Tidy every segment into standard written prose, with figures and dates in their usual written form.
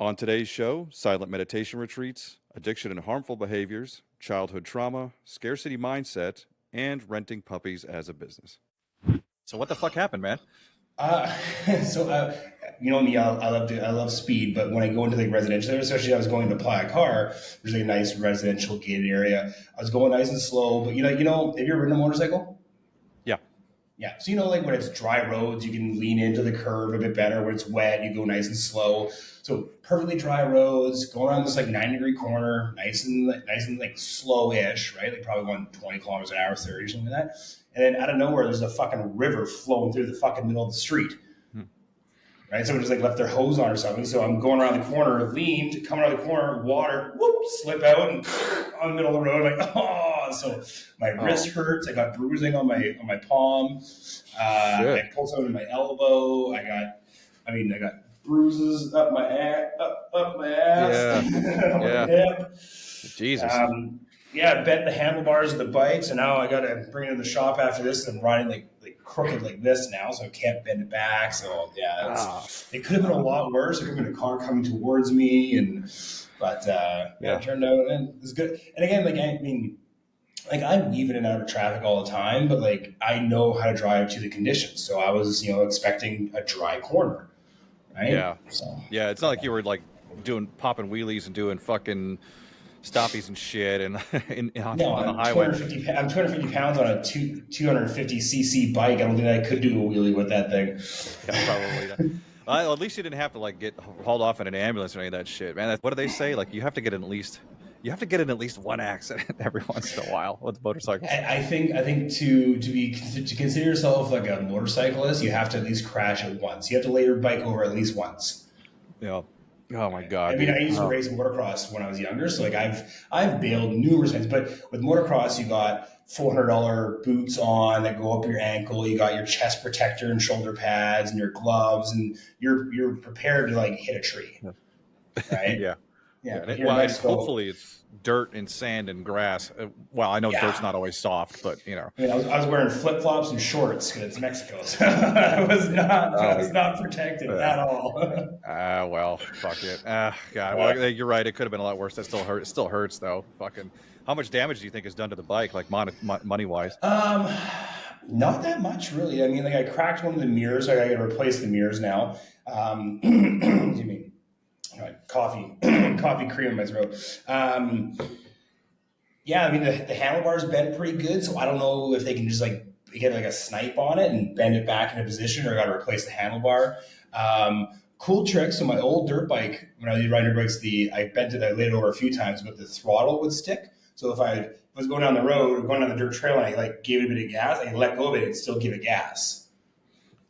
On today's show, silent meditation retreats, addiction and harmful behaviors, childhood trauma, scarcity mindset, and renting puppies as a business. So what the fuck happened, man? Uh, so you know me, I love speed, but when I go into the residential area, especially I was going to apply a car, there's like a nice residential gated area. I was going nice and slow, but have you ever ridden a motorcycle? Yeah. Yeah. So like when it's dry roads, you can lean into the curve a bit better. When it's wet, you go nice and slow. So perfectly dry roads, going around this like 90-degree corner, nice and like slow-ish, right? Like probably going 20 kilometers an hour, 30, something like that. And then out of nowhere, there's a fucking river flowing through the fucking middle of the street. Right? Someone just like left their hose on or something. So I'm going around the corner, leaned, coming around the corner, water, whoop, slip out and on the middle of the road. Like, oh, so my wrist hurts. I got bruising on my palm. I pulled something in my elbow. I got bruises up my ass, up my ass, on my hip. Jesus. I bent the handlebars of the bike, so now I got to bring it in the shop after this. And I'm riding like crooked like this now, so I can't bend it back. So it could have been a lot worse. It could have been a car coming towards me, but it turned out and it was good. And again, I weave in and out of traffic all the time, but like I know how to drive to the conditions. So I was expecting a dry corner, right? Yeah. So, yeah, it's not like you were like popping wheelies and doing fucking stoppies and shit and on the highway. I'm 250 pounds on a 250cc bike. I don't think I could do a wheelie with that thing. Yeah, probably not. Well, at least you didn't have to like get hauled off in an ambulance or any of that shit, man. What do they say? Like you have to get in at least one accident every once in a while with motorcycles. I think to consider yourself like a motorcyclist, you have to at least crash it once. You have to lay your bike over at least once. Yeah. Oh my God. I used to race motocross when I was younger, so like I've bailed numerous times. But with motocross, you got $400 boots on that go up your ankle. You got your chest protector and shoulder pads and your gloves, and you're prepared to like hit a tree, right? Yeah. Well, hopefully it's dirt and sand and grass. Well, I know dirt's not always soft, but I was wearing flip flops and shorts because it's Mexico, so I was not protected at all. Well, fuck it. God, well, you're right. It could have been a lot worse. That still hurt. It still hurts though. Fucking. How much damage do you think is done to the bike, like money wise? Not that much, really. I cracked one of the mirrors. I got to replace the mirrors now. Excuse me. Coffee cream in my throat. The handlebars bent pretty good, so I don't know if they can just like get like a snipe on it and bend it back into position, or I got to replace the handlebar. Cool trick. So my old dirt bike, when I was riding dirt bikes, I bent it, I laid it over a few times, but the throttle would stick. So if I was going down the road or going down the dirt trail and I like gave it a bit of gas, I could let go of it and still give it gas.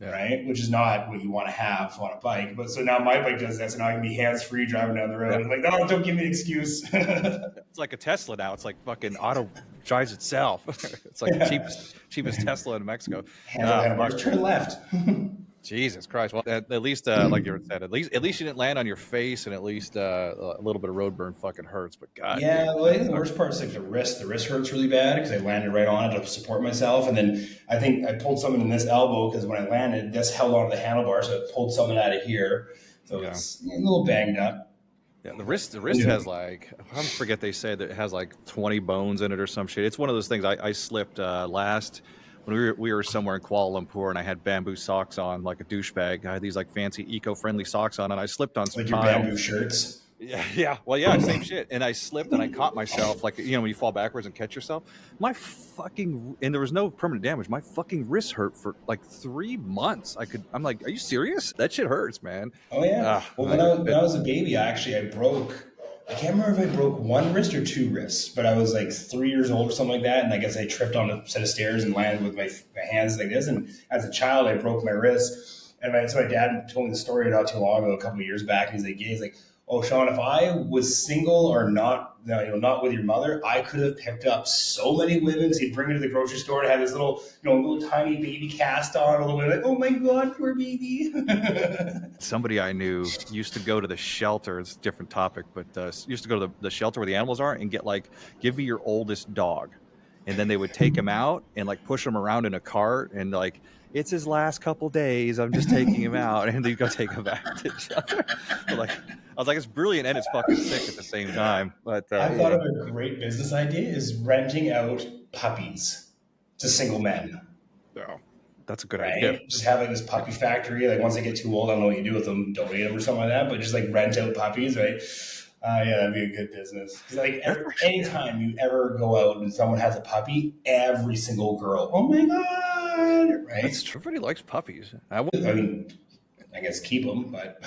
Yeah. Right, which is not what you want to have on a bike. But so now my bike does that, so now I can be hands-free driving down the road. Yeah. I'm like, no, don't give me an excuse. It's like a Tesla now. It's like fucking auto drives itself. It's like the cheapest Tesla in Mexico. Handlebars, turn left. Jesus Christ! Well, at least like you said, at least you didn't land on your face, and at least a little bit of road burn fucking hurts. But God, yeah. Well, I think the worst part is like the wrist. The wrist hurts really bad because I landed right on it to support myself, and then I think I pulled something in this elbow because when I landed, this held onto the handlebar, so it pulled something out of here. So it's a little banged up. Yeah, the wrist has like, I forget, they say that it has like 20 bones in it or some shit. It's one of those things. I slipped when we were somewhere in Kuala Lumpur, and I had bamboo socks on like a douchebag. I had these like fancy eco-friendly socks on, and I slipped on some like your bamboo shirts. Yeah. Well, yeah, same shit. And I slipped and I caught myself, like, when you fall backwards and catch yourself. And there was no permanent damage. My fucking wrist hurt for like 3 months. I'm like, are you serious? That shit hurts, man. Oh yeah. When I was a baby, I can't remember if I broke one wrist or two wrists, but I was like 3 years old or something like that. And I guess I tripped on a set of stairs and landed with my hands like this. And as a child, I broke my wrist. And so my dad told me the story not too long ago, a couple of years back. And he's like, oh, Sean, if I was single or not with your mother, I could have picked up so many women. So he'd bring me to the grocery store and have this little tiny baby cast on, a little bit like, oh my God, poor baby. Somebody I knew used to go to the shelter. It's a different topic, but used to go to the shelter where the animals are and get like, give me your oldest dog. And then they would take him out and like push him around in a cart and like, it's his last couple days. I'm just taking him out, and you go take him back to each other. I was like, it's brilliant and it's fucking sick at the same time. But I you thought know, of a great business idea is renting out puppies to single men. no, that's a good idea. Right? Just have like this puppy factory. Like once they get too old, I don't know what you do with them, donate them or something like that. But just like rent out puppies, right? Yeah, that'd be a good business. Because like anytime you ever go out and someone has a puppy, every single girl, oh my god, right? Everybody likes puppies. I mean, I guess keep them, but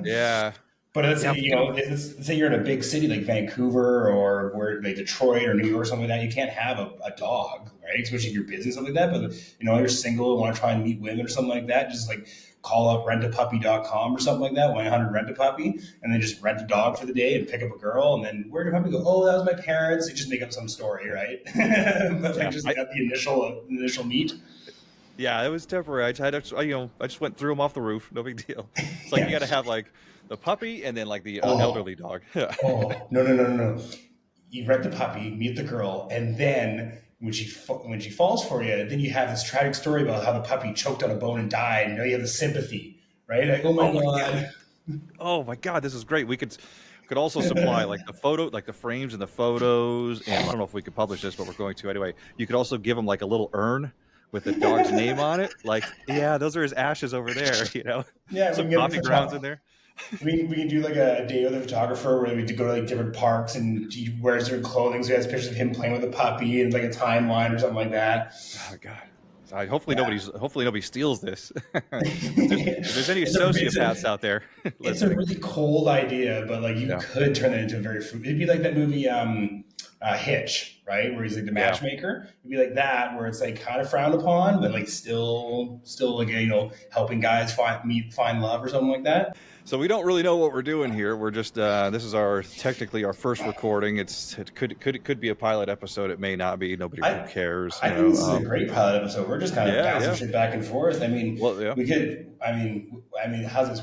Yeah. But let's Yeah, say, let's say you're in a big city like Vancouver or where like Detroit or New York or something like that. You can't have a dog, right? Especially if you're busy, something like that. But you're single and want to try and meet women or something like that. Just like call up rentapuppy.com or something like that, 1-800-RENT-A-PUPPY, and then just rent a dog for the day and pick up a girl. And then where'd your puppy go? Oh, that was my parents. You just make up some story, right? But like just got the initial meet. Yeah, it was temporary. I just went through them off the roof. No big deal. It's like you got to have like the puppy and then like the elderly dog. Oh, no. You rent the puppy, meet the girl, and then when she falls for you, then you have this tragic story about how the puppy choked on a bone and died. And you have the sympathy, right? Like, oh my god. Oh my god, this is great. We could also supply like the photo, like the frames and the photos. And I don't know if we could publish this, but we're going to anyway. You could also give them like a little urn with the dog's name on it. Like, yeah, those are his ashes over there, Yeah, some coffee grounds in there. We can do like a day with a photographer where we go to like different parks and he wears different clothing. So he has pictures of him playing with a puppy and like a timeline or something like that. Oh god. Hopefully nobody steals this. If there's any sociopaths out there. It's a really cold idea, but like you could turn that into a very it'd be like that movie Hitch, right? Where he's like the matchmaker. It'd be like that, where it's like kind of frowned upon, but like still like helping guys find love or something like that. So we don't really know what we're doing here. We're just this is technically our first recording. It could be a pilot episode. It may not be. Nobody cares. I think this is a great pilot episode. We're just kind of bouncing shit back and forth. I mean, we could. I mean, how's this?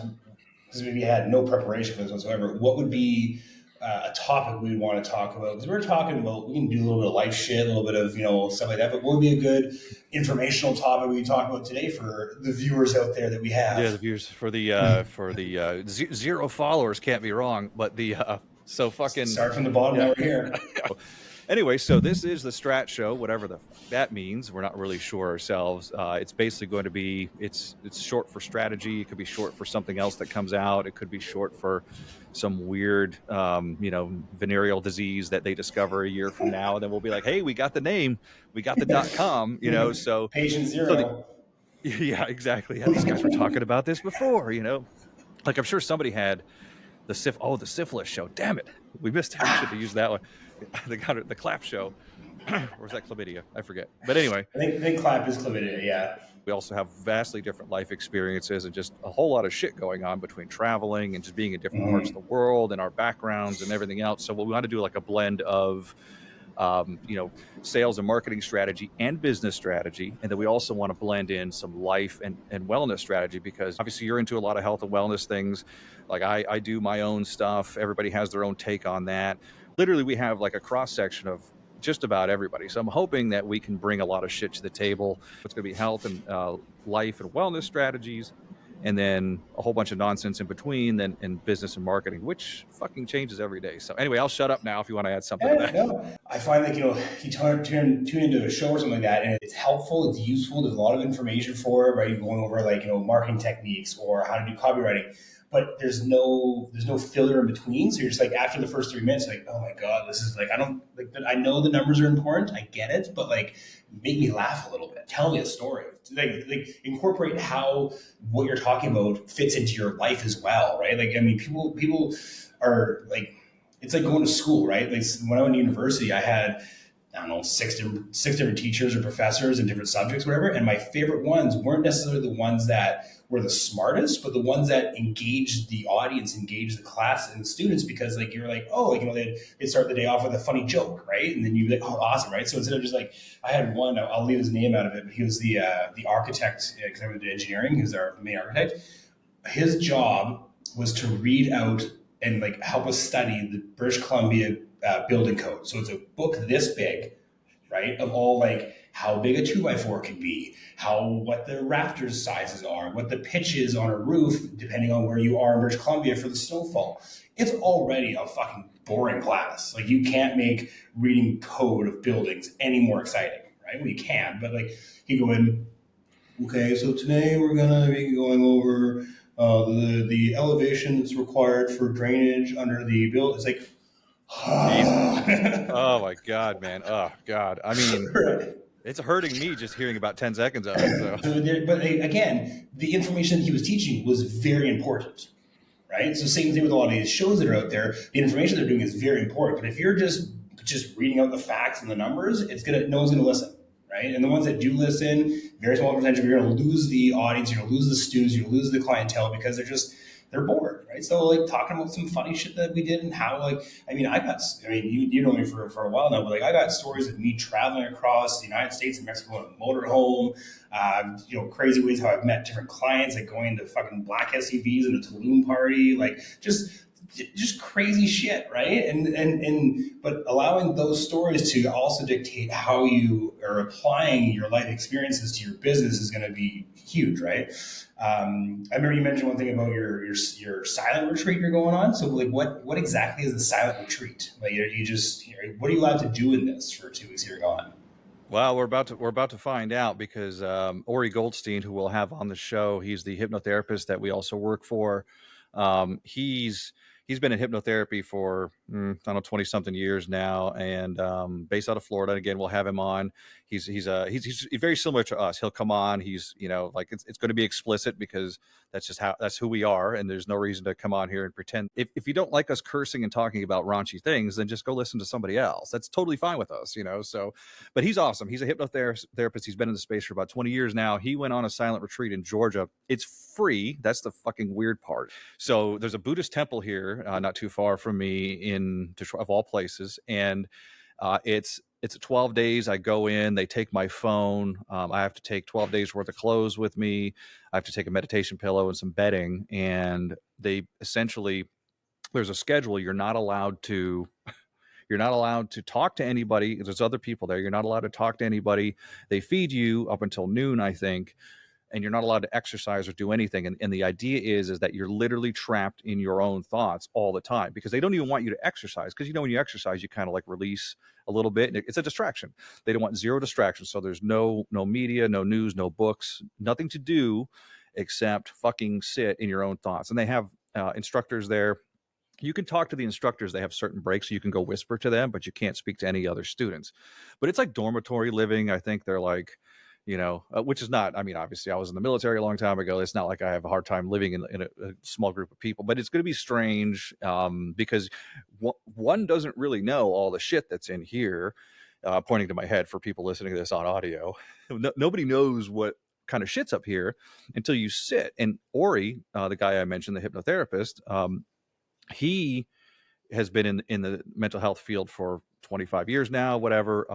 Because we had no preparation for this whatsoever. What would be a topic we would want to talk about? Because we're talking about, we can do a little bit of life shit, a little bit of stuff like that. But what would be a good informational topic we can talk about today for the viewers out there that we have? Yeah, the viewers for the zero followers can't be wrong. But so fucking start from the bottom. Now we're here. Anyway, so this is the Strat Show, whatever that means. We're not really sure ourselves. It's basically going to be, it's short for strategy. It could be short for something else that comes out. It could be short for some weird, venereal disease that they discover a year from now. And then we'll be like, hey, we got the name, we got the .com, so. Patient zero. Yeah, exactly. Yeah, these guys were talking about this before, Like I'm sure somebody had the syphilis show. Damn it. We missed it. We should have used that one. The clap show. Or was that chlamydia? I forget. But anyway. I think clap is chlamydia, yeah. We also have vastly different life experiences and just a whole lot of shit going on between traveling and just being in different parts of the world and our backgrounds and everything else. So we want to do like a blend of sales and marketing strategy and business strategy. And then we also want to blend in some life and wellness strategy, because obviously you're into a lot of health and wellness things. Like I do my own stuff. Everybody has their own take on that. Literally, we have like a cross section of just about everybody. So I'm hoping that we can bring a lot of shit to the table. It's going to be health and life and wellness strategies, and then a whole bunch of nonsense in between, then in business and marketing, which fucking changes every day. So anyway, I'll shut up now if you want to add something to that. No. I find like, you tune into a show or something like that, and it's helpful, it's useful, there's a lot of information for it, right? You're going over like, marketing techniques or how to do copywriting, but there's no filler in between. So you're just like, after the first 3 minutes, like, oh my God, this is like, I know the numbers are important, I get it, but like, make me laugh a little bit. Tell me a story. Like incorporate how what you're talking about fits into your life as well, right? Like, I mean, people are like, it's like going to school, right? Like when I went to university, I had, I don't know, six different teachers or professors in different subjects, whatever. And my favorite ones weren't necessarily the ones that were the smartest, but the ones that engaged the audience, engaged the class and the students, because like, you're like, oh, like, they'd start the day off with a funny joke, right? And then you'd be like, oh, awesome, right? So instead of just like, I had one, I'll leave his name out of it, but he was the architect, because I went to engineering, he was our main architect. His job was to read out and like help us study the British Columbia building code. So it's a book this big, right? Of all like how big a 2x4 can be, what the rafters sizes are, what the pitch is on a roof, depending on where you are in British Columbia for the snowfall. It's already a fucking boring class. Like you can't make reading code of buildings any more exciting, right? Well, you can, but like you go in, okay, so today we're gonna be going over the elevation that's required for drainage under the build. It's like, Jesus. Oh my God, man. Oh God. I mean, it's hurting me just hearing about 10 seconds of it. So so there, but again, the information he was teaching was very important, right? So same thing with a lot of these shows that are out there. The information they're doing is very important. But if you're just reading out the facts and the numbers, no one's gonna listen, right? And the ones that do listen, very small percentage, you're gonna lose the audience, you're gonna lose the students, you're gonna lose the clientele because they're bored, right? So like talking about some funny shit that we did and how like you know me for a while now, but like I got stories of me traveling across the United States and Mexico in a motorhome, crazy ways how I've met different clients, like going into fucking black SUVs in a Tulum party, like just crazy shit, right? And but allowing those stories to also dictate how you are applying your life experiences to your business is going to be huge, right? I remember you mentioned one thing about your silent retreat you're going on. So like, what exactly is the silent retreat? Like, what are you allowed to do in this for 2 weeks you're gone? well, we're about to find out because Ori Goldstein, who we'll have on the show, he's the hypnotherapist that we also work for. He's been in hypnotherapy for I don't know 20 something years now, and based out of Florida. Again, we'll have him on. He's very similar to us. He'll come on. He's like it's going to be explicit because that's who we are, and there's no reason to come on here and pretend. If you don't like us cursing and talking about raunchy things, then just go listen to somebody else. That's totally fine with us, So, but he's awesome. He's a hypnotherapist. He's been in the space for about 20 years now. He went on a silent retreat in Georgia. It's free. That's the fucking weird part. So there's a Buddhist temple here, not too far from me in Detroit, of all places, and it's 12 days. I go in, they take my phone. I have to take 12 days worth of clothes with me. I have to take a meditation pillow and some bedding. And they essentially, there's a schedule. You're not allowed to talk to anybody. There's other people there. You're not allowed to talk to anybody. They feed you up until noon, I think, and you're not allowed to exercise or do anything. And the idea is that you're literally trapped in your own thoughts all the time because they don't even want you to exercise. Because when you exercise, you kind of like release a little bit. And it's a distraction. They don't want zero distractions. So there's no media, no news, no books, nothing to do except fucking sit in your own thoughts. And they have instructors there. You can talk to the instructors. They have certain breaks, so you can go whisper to them, but you can't speak to any other students. But it's like dormitory living. I think they're like, which is not, I mean, obviously I was in the military a long time ago. It's not like I have a hard time living in a small group of people, but it's going to be strange because one doesn't really know all the shit that's in here, pointing to my head for people listening to this on audio. Nobody knows what kind of shit's up here until you sit. And Ori, the guy I mentioned, the hypnotherapist, he has been in the mental health field for 25 years now, whatever.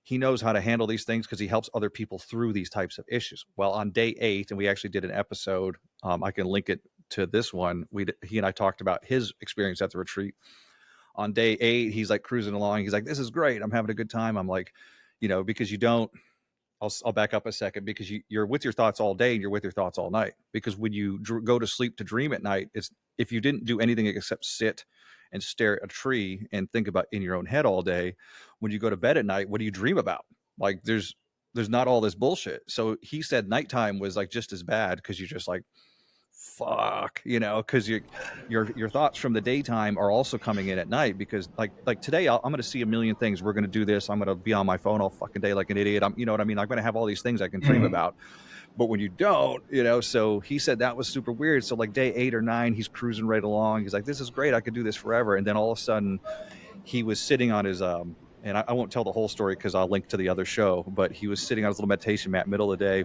He knows how to handle these things because he helps other people through these types of issues. Well, on day 8, and we actually did an episode, I can link it to this one. He and I talked about his experience at the retreat. On day 8, he's like cruising along. He's like, this is great. I'm having a good time. I'm like, because you don't, I'll back up a second because you're with your thoughts all day and you're with your thoughts all night. Because when you go to sleep to dream at night, if you didn't do anything except sit and stare at a tree and think about in your own head all day, when you go to bed at night, what do you dream about? Like there's not all this bullshit. So he said nighttime was like just as bad because you're just like, fuck, because your thoughts from the daytime are also coming in at night because like today I'm going to see a million things. We're going to do this. I'm going to be on my phone all fucking day like an idiot. You know what I mean? I'm going to have all these things I can dream about. But when you don't, so he said that was super weird. So like day 8 or 9, he's cruising right along. He's like, this is great. I could do this forever. And then all of a sudden he was sitting on his, and I won't tell the whole story because I'll link to the other show, but he was sitting on his little meditation mat middle of the day.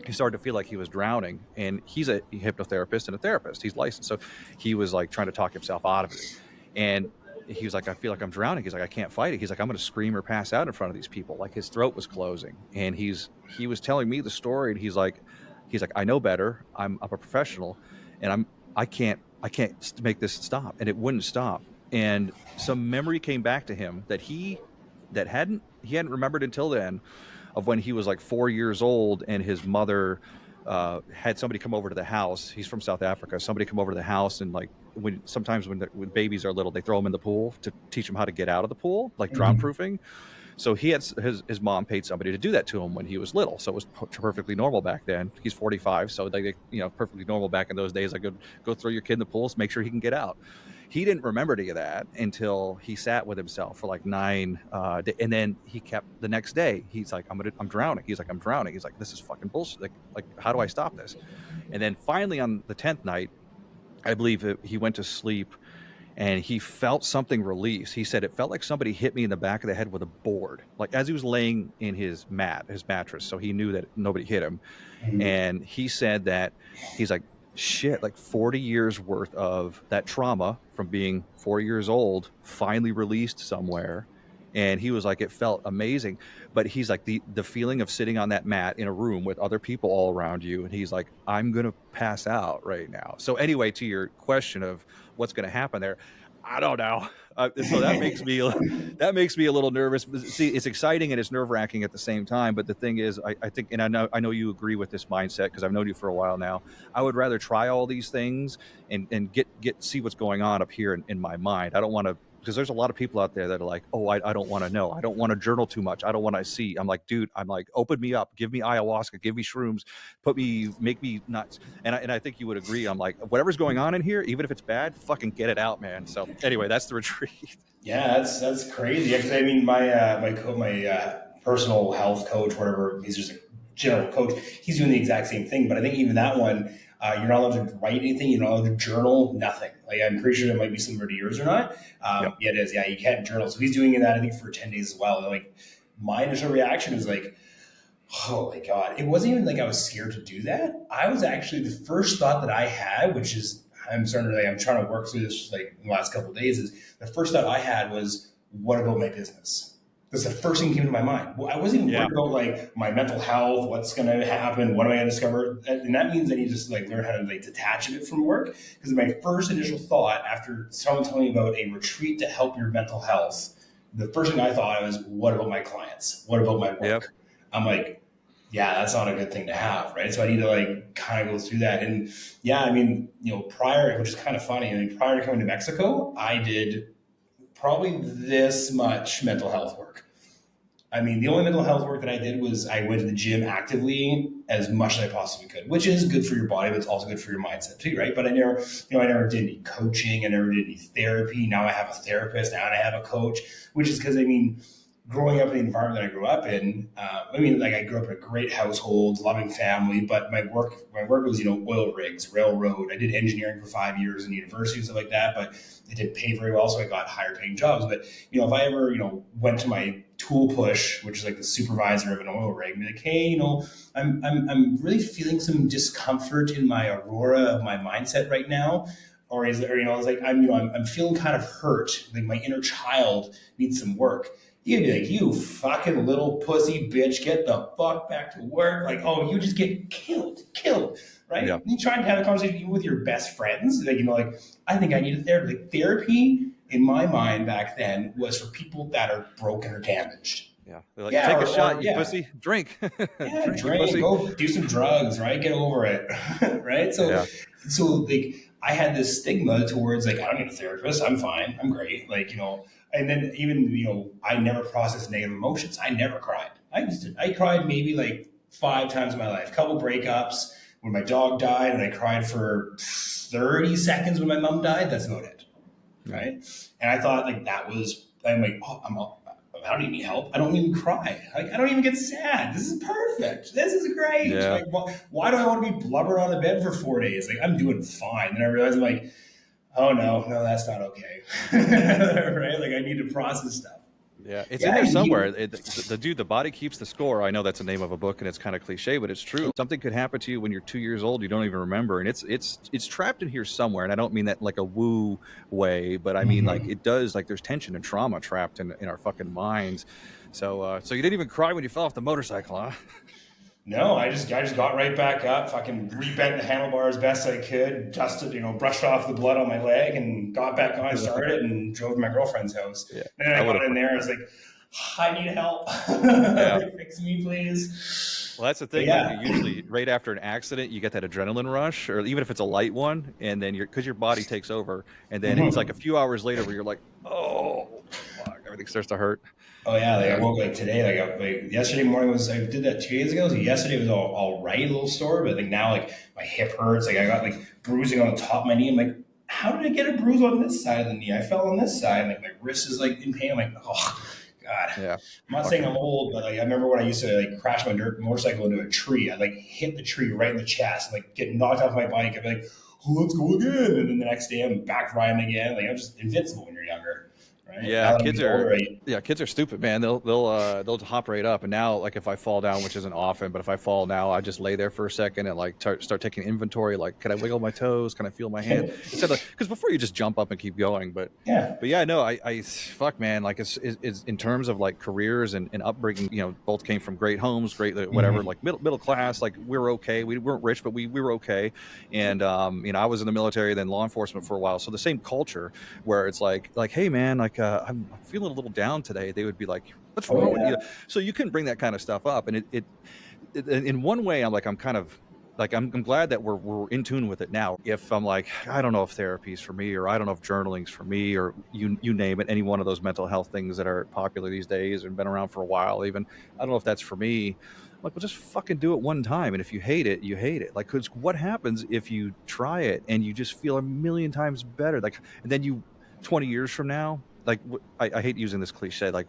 He started to feel like he was drowning, and he's a hypnotherapist and a therapist. He's licensed. So he was like trying to talk himself out of it. And he was like, I feel like I'm drowning. He's like, I can't fight it. He's like, I'm going to scream or pass out in front of these people. Like his throat was closing, and he was telling me the story, and he's like, I know better. I'm a professional, and I can't make this stop. And it wouldn't stop. And some memory came back to him that he that he hadn't remembered until then, of when he was like 4 years old and his mother had somebody come over to the house. He's from South Africa. Somebody come over to the house, and like sometimes when babies are little, they throw them in the pool to teach them how to get out of the pool, like drown proofing. So he had his mom paid somebody to do that to him when he was little. So it was perfectly normal back then. He's 45, so they perfectly normal back in those days. Like go throw your kid in the pool, make sure he can get out. He didn't remember any of that until he sat with himself for like 9, and then he kept the next day. He's like, I'm drowning. He's like, I'm drowning. He's like, this is fucking bullshit. Like how do I stop this? And then finally on the 10th night, I believe he went to sleep. And he felt something release. He said, it felt like somebody hit me in the back of the head with a board, like as he was laying in his mattress. So he knew that nobody hit him. And he said that he's like, shit, like 40 years worth of that trauma from being 4 years old finally released somewhere. And he was like, it felt amazing. But he's like, the feeling of sitting on that mat in a room with other people all around you. And he's like, I'm going to pass out right now. So anyway, to your question of what's going to happen there, I don't know. So that makes me a little nervous. See, it's exciting and it's nerve wracking at the same time. But the thing is, I think, and I know you agree with this mindset because I've known you for a while now. I would rather try all these things and see what's going on up here in my mind. I don't want to, because there's a lot of people out there that are like, oh, I don't want to know. I don't want to journal too much. I don't want to see. I'm like, dude, open me up. Give me ayahuasca. Give me shrooms. Make me nuts. And I think you would agree. I'm like, whatever's going on in here, even if it's bad, fucking get it out, man. So anyway, that's the retreat. Yeah, that's crazy. Actually, I mean, my personal health coach, whatever, he's just a general coach. He's doing the exact same thing. But I think even that one, you're not allowed to write anything. You're not allowed to journal, nothing. Like, I'm pretty sure it might be similar to yours or not. Yep. Yeah, it is. Yeah, you can't journal. So he's doing that, I think, for 10 days as well. And like, my initial reaction is like, oh my God. It wasn't even like I was scared to do that. I was actually, the first thought that I had, which is, I'm trying to work through this like in the last couple of days, is the first thought I had was, what about my business? That's the first thing that came to my mind. Well, I wasn't even worried about like my mental health, what's going to happen, what am I going to discover? And that means I need to just like learn how to like detach a bit from work. Because my first initial thought after someone telling me about a retreat to help your mental health, the first thing I thought was, what about my clients? What about my work? Yep. I'm like, yeah, that's not a good thing to have, right? So I need to like kind of go through that. And yeah, I mean, prior, which is kind of funny, I mean, prior to coming to Mexico, I did probably this much mental health work. I mean, the only mental health work that I did was I went to the gym actively as much as I possibly could, which is good for your body, but it's also good for your mindset too, right? But I never did any coaching. I never did any therapy. Now I have a therapist. Now I have a coach, which is because, I mean, growing up in the environment that I grew up in, I grew up in a great household, loving family, but my work was, oil rigs, railroad. I did engineering for 5 years in university and stuff like that, but it didn't pay very well, so I got higher paying jobs. But, if I ever, went to my tool push, which is like the supervisor of an oil rig, and be like, hey, I'm really feeling some discomfort in my aurora of my mindset right now. Or is there, it's like, I'm feeling kind of hurt. Like my inner child needs some work. You'd be like, you fucking little pussy bitch, get the fuck back to work. Like, oh, you just get killed, right? Yeah. You try to have a conversation with your best friends. Like, I think I need a therapy. Like, therapy, in my mind back then, was for people that are broken or damaged. Yeah. They're like, take a shot, you pussy. Drink. Yeah, drink. Go do some drugs, right? Get over it, right? So like, I had this stigma towards like, I don't need a therapist. I'm fine. I'm great. Like, and then even, I never processed negative emotions. I never cried. I cried maybe like 5 times in my life. A couple breakups, when my dog died, and I cried for 30 seconds when my mom died. That's about it, right? And I thought like I'm like, oh, I don't need any help. I don't even cry. Like, I don't even get sad. This is perfect. This is great. Yeah. Like, why do I want to be blubber on the bed for 4 days? Like, I'm doing fine. And I realized I'm like, oh no, that's not okay. Right? Like, I need to process stuff. Yeah, it's in there somewhere. The body keeps the score. I know that's the name of a book, and it's kind of cliche, but it's true. Something could happen to you when you're 2 years old. You don't even remember, and it's trapped in here somewhere. And I don't mean that like a woo way, but I mean like it does. Like there's tension and trauma trapped in our fucking minds. So you didn't even cry when you fell off the motorcycle, huh? No, I just got right back up, fucking rebent the handlebar as best I could, dusted, brushed off the blood on my leg, and got back on, started, and drove to my girlfriend's house. Yeah. And then I got in there, I was like, I need help. Yeah. Fix me, please. Well, that's the But thing. Like yeah. usually, right after an accident, you get that adrenaline rush, or even if it's a light one, and then because your body takes over, and then it's like a few hours later where you're like, oh fuck, everything starts to hurt. Oh yeah, like I Yeah. woke like today, like yesterday morning was I did that 2 days ago. So yesterday was all right, a little sore, but like now like my hip hurts. Like I got like bruising on the top of my knee. I'm like, how did I get a bruise on this side of the knee? I fell on this side. Like my wrist is like in pain. I'm like, oh God. Yeah. I'm not saying I'm old, but like I remember when I used to like crash my motorcycle into a tree. I like hit the tree right in the chest, like get knocked off my bike. I'd be like, oh, let's go again. And then the next day I'm back riding again. Like I'm just invincible when you're younger. Right? Yeah, Now that I'm getting older, kids are stupid, man. They'll hop right up. And now, like if I fall down, which isn't often, but if I fall now, I just lay there for a second and like start taking inventory. Like, can I wiggle my toes? Can I feel my hand? Instead of, because before you just jump up and keep going. But yeah, no, I fuck, man. Like it's in terms of like careers and upbringing. You know, both came from great homes, great whatever, like middle class. Like we were okay. We weren't rich, but we were okay. And you know, I was in the military, then law enforcement for a while. So the same culture where it's like, hey, man, like. I'm feeling a little down today. They would be like, what's wrong with you? So you can bring that kind of stuff up. And it in one way, I'm kind of like, I'm glad that we're in tune with it now. If I'm like, I don't know if therapy's for me, or I don't know if journaling's for me, or you name it, any one of those mental health things that are popular these days and been around for a while, even, I don't know if that's for me. I'm like, well, just fucking do it one time. And if you hate it, you hate it. Like, cause what happens if you try it and you just feel a million times better? Like, and then 20 years from now, like I hate using this cliche, like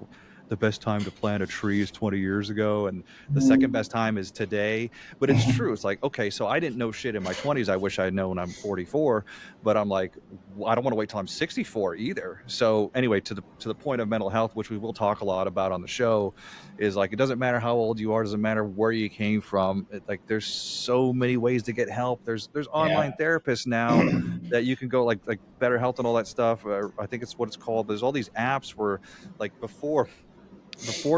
the best time to plant a tree is 20 years ago and the second best time is today. But it's true. It's like, okay, so I didn't know shit in my 20s. I wish I'd known. I'm 44, but I'm like, I don't want to wait till I'm 64 either. So anyway, to the point of mental health, which we will talk a lot about on the show, is like, it doesn't matter how old you are, doesn't matter where you came from. Like there's so many ways to get help. There's online therapists now that you can go, like Better Health and all that stuff. I think it's what it's called. There's all these apps where, like before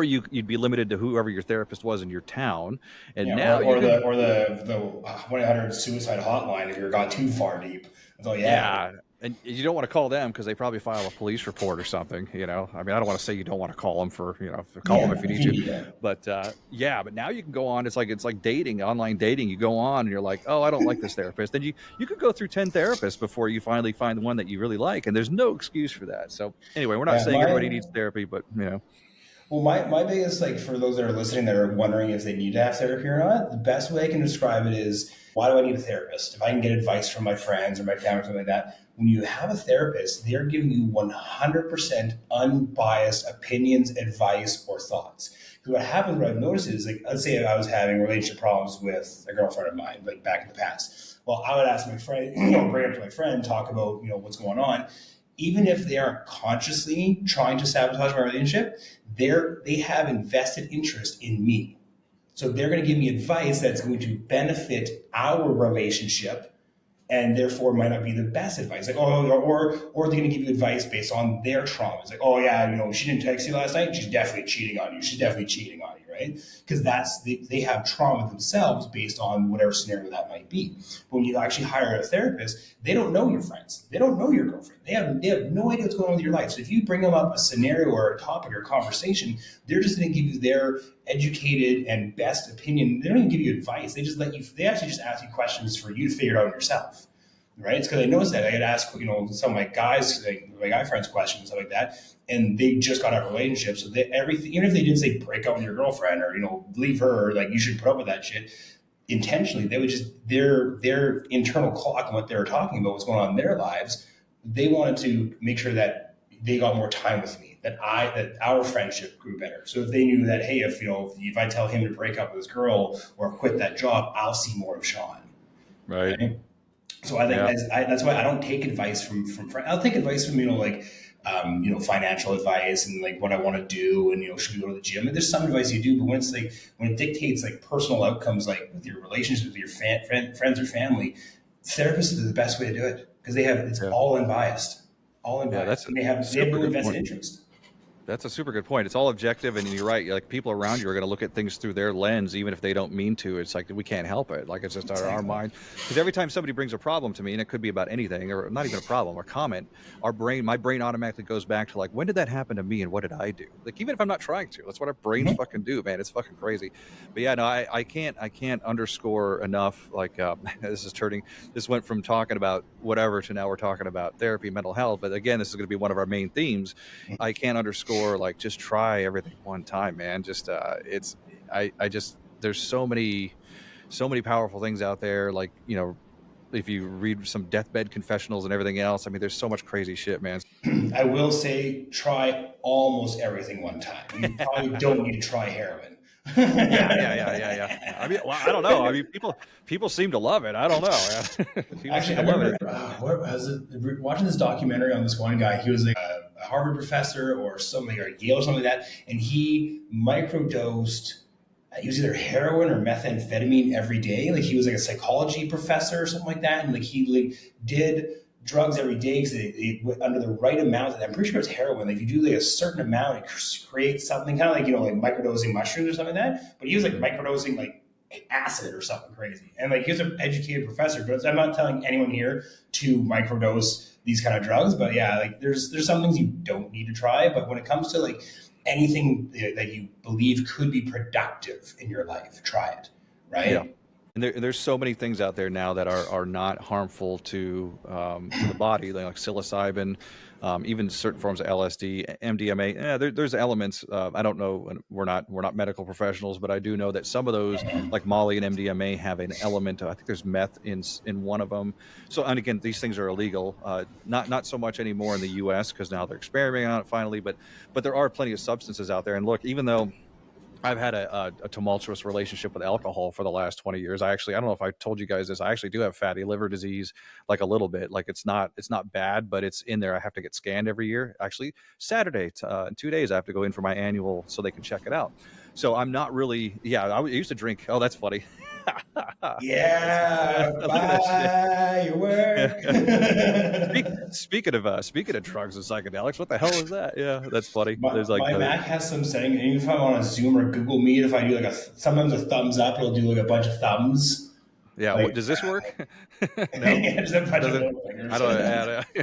you'd be limited to whoever your therapist was in your town, and now the 1-800 suicide hotline if you got too far deep. Yeah, and you don't want to call them because they probably file a police report or something. You know, I mean, I don't want to say you don't want to call them for, you know, call them if you need to. But but now you can go on. It's like dating, online dating. You go on and you're like, oh, I don't like this therapist. Then you could go through 10 therapists before you finally find the one that you really like, and there's no excuse for that. So anyway, we're not saying everybody needs therapy, but you know. Well, my biggest, like, for those that are listening that are wondering if they need to have therapy or not, the best way I can describe it is, why do I need a therapist? If I can get advice from my friends or my family or something like that, when you have a therapist, they're giving you 100% unbiased opinions, advice, or thoughts. Because what happens, what I've noticed is, like, let's say I was having relationship problems with a girlfriend of mine, like back in the past. Well, I would ask my friend, bring it up to my friend, talk about, what's going on. Even if they aren't consciously trying to sabotage my relationship, they have invested interest in me. So they're going to give me advice that's going to benefit our relationship, and therefore might not be the best advice. Like, or they're going to give you advice based on their trauma. It's like, oh yeah, she didn't text you last night. She's definitely cheating on you. She's definitely cheating on you, right? Because they have trauma themselves based on whatever scenario that might be. But when you actually hire a therapist, they don't know your friends. They don't know your girlfriend. They have no idea what's going on with your life. So if you bring them up a scenario or a topic or a conversation, they're just going to give you their educated and best opinion. They don't even give you advice. They actually just ask you questions for you to figure it out yourself. Right? It's because I noticed that I had asked, some of my guys, like my guy friends questions, stuff like that, and they just got out of relationships. So everything, even if they didn't say break up with your girlfriend or, leave her, or like you should put up with that shit, intentionally, they would just, their internal clock and what they were talking about, what's going on in their lives, they wanted to make sure that they got more time with me, that our friendship grew better. So if they knew that, hey, if I tell him to break up with his girl or quit that job, I'll see more of Sean. Right? So I think that's why I don't take advice from friends. I'll take advice from, financial advice and like what I want to do and, should we go to the gym? And there's some advice you do, but when it dictates like personal outcomes, like with your relationships with your friends or family, therapists are the best way to do it because it's all unbiased. All unbiased. Yeah, they have no invested interest. That's a super good point. It's all objective, and you're right. Like, people around you are going to look at things through their lens, even if they don't mean to. It's like we can't help it. Like, it's just our mind. Because every time somebody brings a problem to me, and it could be about anything, or not even a problem, or comment, my brain automatically goes back to like, when did that happen to me, and what did I do? Like, even if I'm not trying to, that's what our brains fucking do, man. It's fucking crazy. But yeah, no, I can't underscore enough. Like, this went from talking about whatever to now we're talking about therapy, mental health. But again, this is going to be one of our main themes. I can't underscore, like, just try everything one time, man. Just there's so many powerful things out there. Like, if you read some deathbed confessionals and everything else, I mean, there's so much crazy shit, man. I will say, try almost everything one time. You probably don't need to try heroin. Yeah. I mean, well, I don't know. I mean, people seem to love it. I don't know. Actually, I remember watching this documentary on this one guy. He was like a Harvard professor or something, or Yale or something like that, and he microdosed. He was either heroin or methamphetamine every day. Like, he was like a psychology professor or something like that, and like he did drugs every day because they went under the right amount. I'm pretty sure it's heroin. Like, if you do like a certain amount, it creates something kind of like, like microdosing mushrooms or something like that. But he was like microdosing like acid or something crazy. And like, he was an educated professor, but I'm not telling anyone here to microdose these kind of drugs. But yeah, like there's some things you don't need to try. But when it comes to like anything that you believe could be productive in your life, try it. Right. Yeah. And there's so many things out there now that are not harmful to the body, like psilocybin, even certain forms of LSD, MDMA. Yeah, there's elements. I don't know. We're not medical professionals, but I do know that some of those, like Molly and MDMA, have an element. I think there's meth in one of them. So, and again, these things are illegal. Not so much anymore in the U.S. because now they're experimenting on it finally. But there are plenty of substances out there. And look, even though I've had a tumultuous relationship with alcohol for the last 20 years. I don't know if I told you guys this. I actually do have fatty liver disease, like a little bit. Like, it's not bad, but it's in there. I have to get scanned every year. Actually, Saturday, in 2 days, I have to go in for my annual so they can check it out. So I'm not really. Yeah, I used to drink. Oh, that's funny. Yeah, bye your work. Speaking of drugs and psychedelics, what the hell is that? Yeah, that's funny. There's like my Mac has some setting, and even if I'm on a Zoom or Google Meet, if I do like sometimes a thumbs up, it'll do like a bunch of thumbs. Yeah, like, does this work? No? Yeah, just a bunch of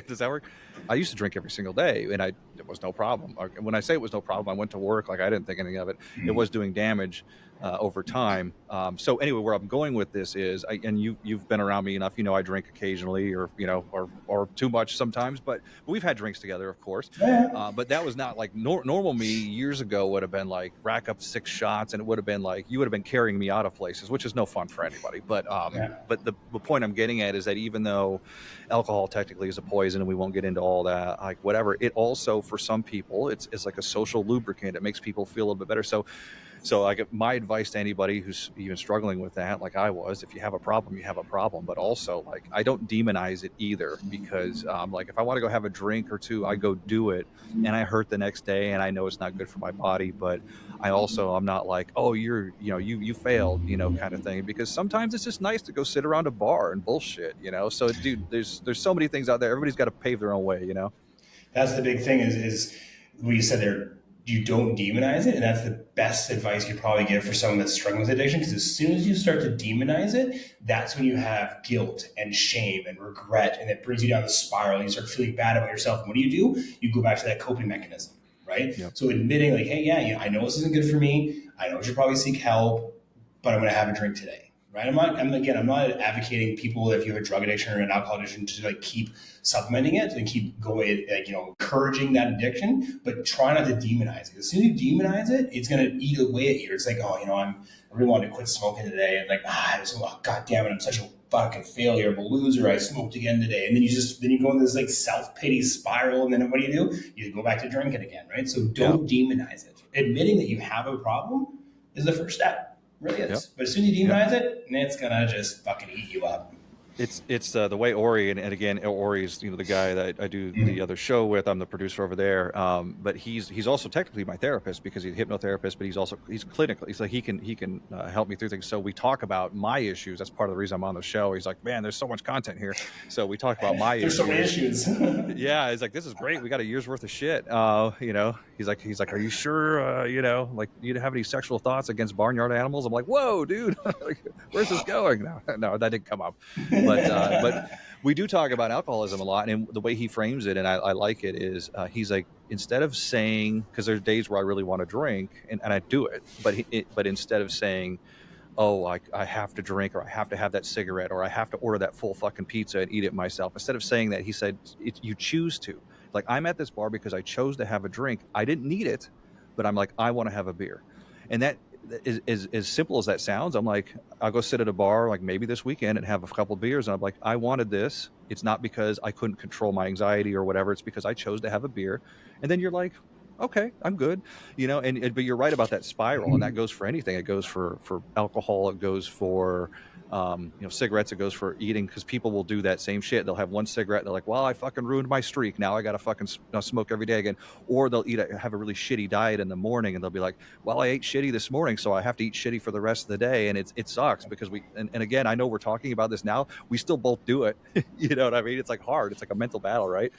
does that work? I used to drink every single day, and it was no problem. When I say it was no problem, I went to work, like, I didn't think anything of it. It was doing damage over time. So anyway, where I'm going with this is, and you've been around me enough, I drink occasionally, or or too much sometimes, but we've had drinks together, of course. Yeah. But that was not like normal me years ago would have been like rack up 6 shots, and it would have been like you would have been carrying me out of places, which is no fun for anybody. But but the point I'm getting at is that even though alcohol technically is a poison, and we won't get into all that, like whatever, it also, for some people, it's like a social lubricant. It makes people feel a little bit better. So like, my advice to anybody who's even struggling with that, like I was, if you have a problem, you have a problem. But also, like, I don't demonize it either, because like, if I want to go have a drink or two, I go do it, and I hurt the next day, and I know it's not good for my body. But I'm not like, oh, you failed, kind of thing, because sometimes it's just nice to go sit around a bar and bullshit, So, dude, there's so many things out there. Everybody's got to pave their own way, That's the big thing is what you said there. You don't demonize it, and that's the best advice you probably give for someone that's struggling with addiction, because as soon as you start to demonize it, that's when you have guilt and shame and regret, and it brings you down the spiral, and you start feeling bad about yourself. And what do? You go back to that coping mechanism, right? Yep. So admitting, like, hey, yeah, I know this isn't good for me. I know I should probably seek help, but I'm going to have a drink today. Right? I'm not advocating people, if you have a drug addiction or an alcohol addiction, to like keep supplementing it and keep going, like, encouraging that addiction, but try not to demonize it. As soon as you demonize it, it's going to eat away at you. It's like, oh, I really wanted to quit smoking today, and like, God damn it, I'm such a fucking failure, I'm a loser, I smoked again today. And then you go into this like self-pity spiral, and then what do? You go back to drinking again, right? So don't demonize it. Admitting that you have a problem is the first step. Really is. Yep. But as soon as you demonize it, it's gonna just fucking eat you up. It's the way Ori, and again, Ori is, the guy that I do the other show with. I'm the producer over there. But he's also technically my therapist, because he's a hypnotherapist, but he's clinical. He's like, he can help me through things. So we talk about my issues. That's part of the reason I'm on the show. He's like, man, there's so much content here. So we talk about my There's issues. so many issues. Yeah, he's like, this is great. We got a year's worth of shit. He's like, are you sure? Like, you have any sexual thoughts against barnyard animals? I'm like, whoa, dude, like, where's this going? No, that didn't come up. But we do talk about alcoholism a lot, and the way he frames it, and I like it, is he's like, instead of saying, because there's days where I really want to drink, and I do it, but instead of saying, oh, I have to drink, or I have to have that cigarette, or I have to order that full fucking pizza and eat it myself, instead of saying that, he said, you choose to. Like, I'm at this bar because I chose to have a drink. I didn't need it, but I'm like, I want to have a beer. And that is as simple as that sounds. I'm like, I'll go sit at a bar, like maybe this weekend, and have a couple of beers, and I'm like, I wanted this. It's not because I couldn't control my anxiety or whatever. It's because I chose to have a beer. And then you're like, okay, I'm good, but you're right about that spiral, and that goes for anything. It goes for alcohol. It goes for cigarettes. It goes for eating, because people will do that same shit. They'll have one cigarette, and they're like, well, I fucking ruined my streak, now I gotta fucking smoke every day again. Or they'll have a really shitty diet in the morning, and they'll be like, well, I ate shitty this morning, so I have to eat shitty for the rest of the day. And it sucks, because and again, I know we're talking about this now, we still both do it. You know what I mean? It's like hard. It's like a mental battle, right?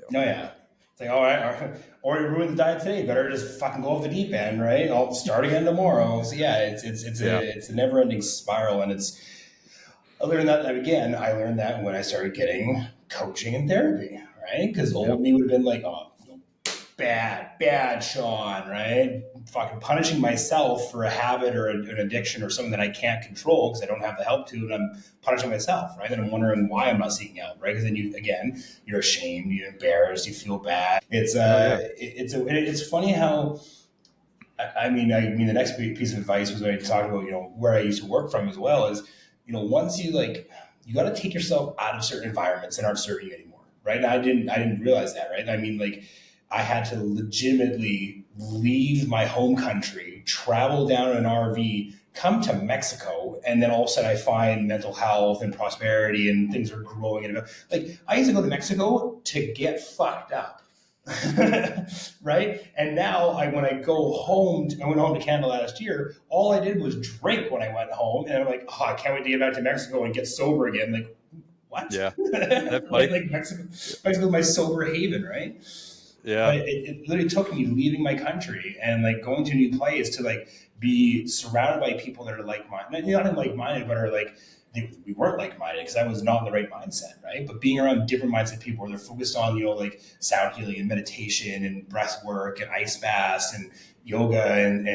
No, yeah. It's like, all right, or you ruined the diet today. Better just fucking go off the deep end, right? I'll start again tomorrow. So yeah, it's a never ending spiral, and I learned that when I started getting coaching and therapy, right? Because old me would have been like, oh, bad, Sean, right? Fucking punishing myself for a habit or an addiction or something that I can't control because I don't have the help to, and I'm punishing myself, right? And I'm wondering why I'm not seeking help, right? Because then you're ashamed, you're embarrassed, you feel bad. It's funny how. I mean, the next piece of advice was when I talked about, where I used to work from as well is, once you got to take yourself out of certain environments that aren't serving you anymore, right? And I didn't realize that, right? I mean, like, I had to legitimately leave my home country, travel down in an RV, come to Mexico, and then all of a sudden I find mental health and prosperity and things are growing. And like, I used to go to Mexico to get fucked up. Right? And now when I go home, I went home to Canada last year, all I did was drink when I went home. And I'm like, oh, I can't wait to get back to Mexico and get sober again. Like, what? Yeah. like Mexico, my sober haven, right? Yeah. But it literally took me leaving my country and like going to a new place to like be surrounded by people that are like-minded. Not even like-minded, but are like, we weren't like-minded because I was not in the right mindset, right? But being around different mindset people where they're focused on, like sound healing and meditation and breath work and ice baths and yoga and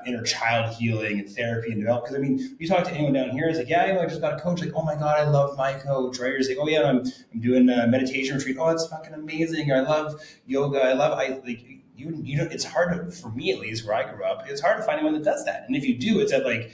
inner child healing and therapy and development. Because I mean, you talk to anyone down here, it's like, yeah, I just got a coach. Like, oh my God, I love my coach, right? Or it's like, oh yeah, I'm doing a meditation retreat. Oh, it's fucking amazing. I love yoga. It's hard for me, at least where I grew up, it's hard to find anyone that does that. And if you do, it's at like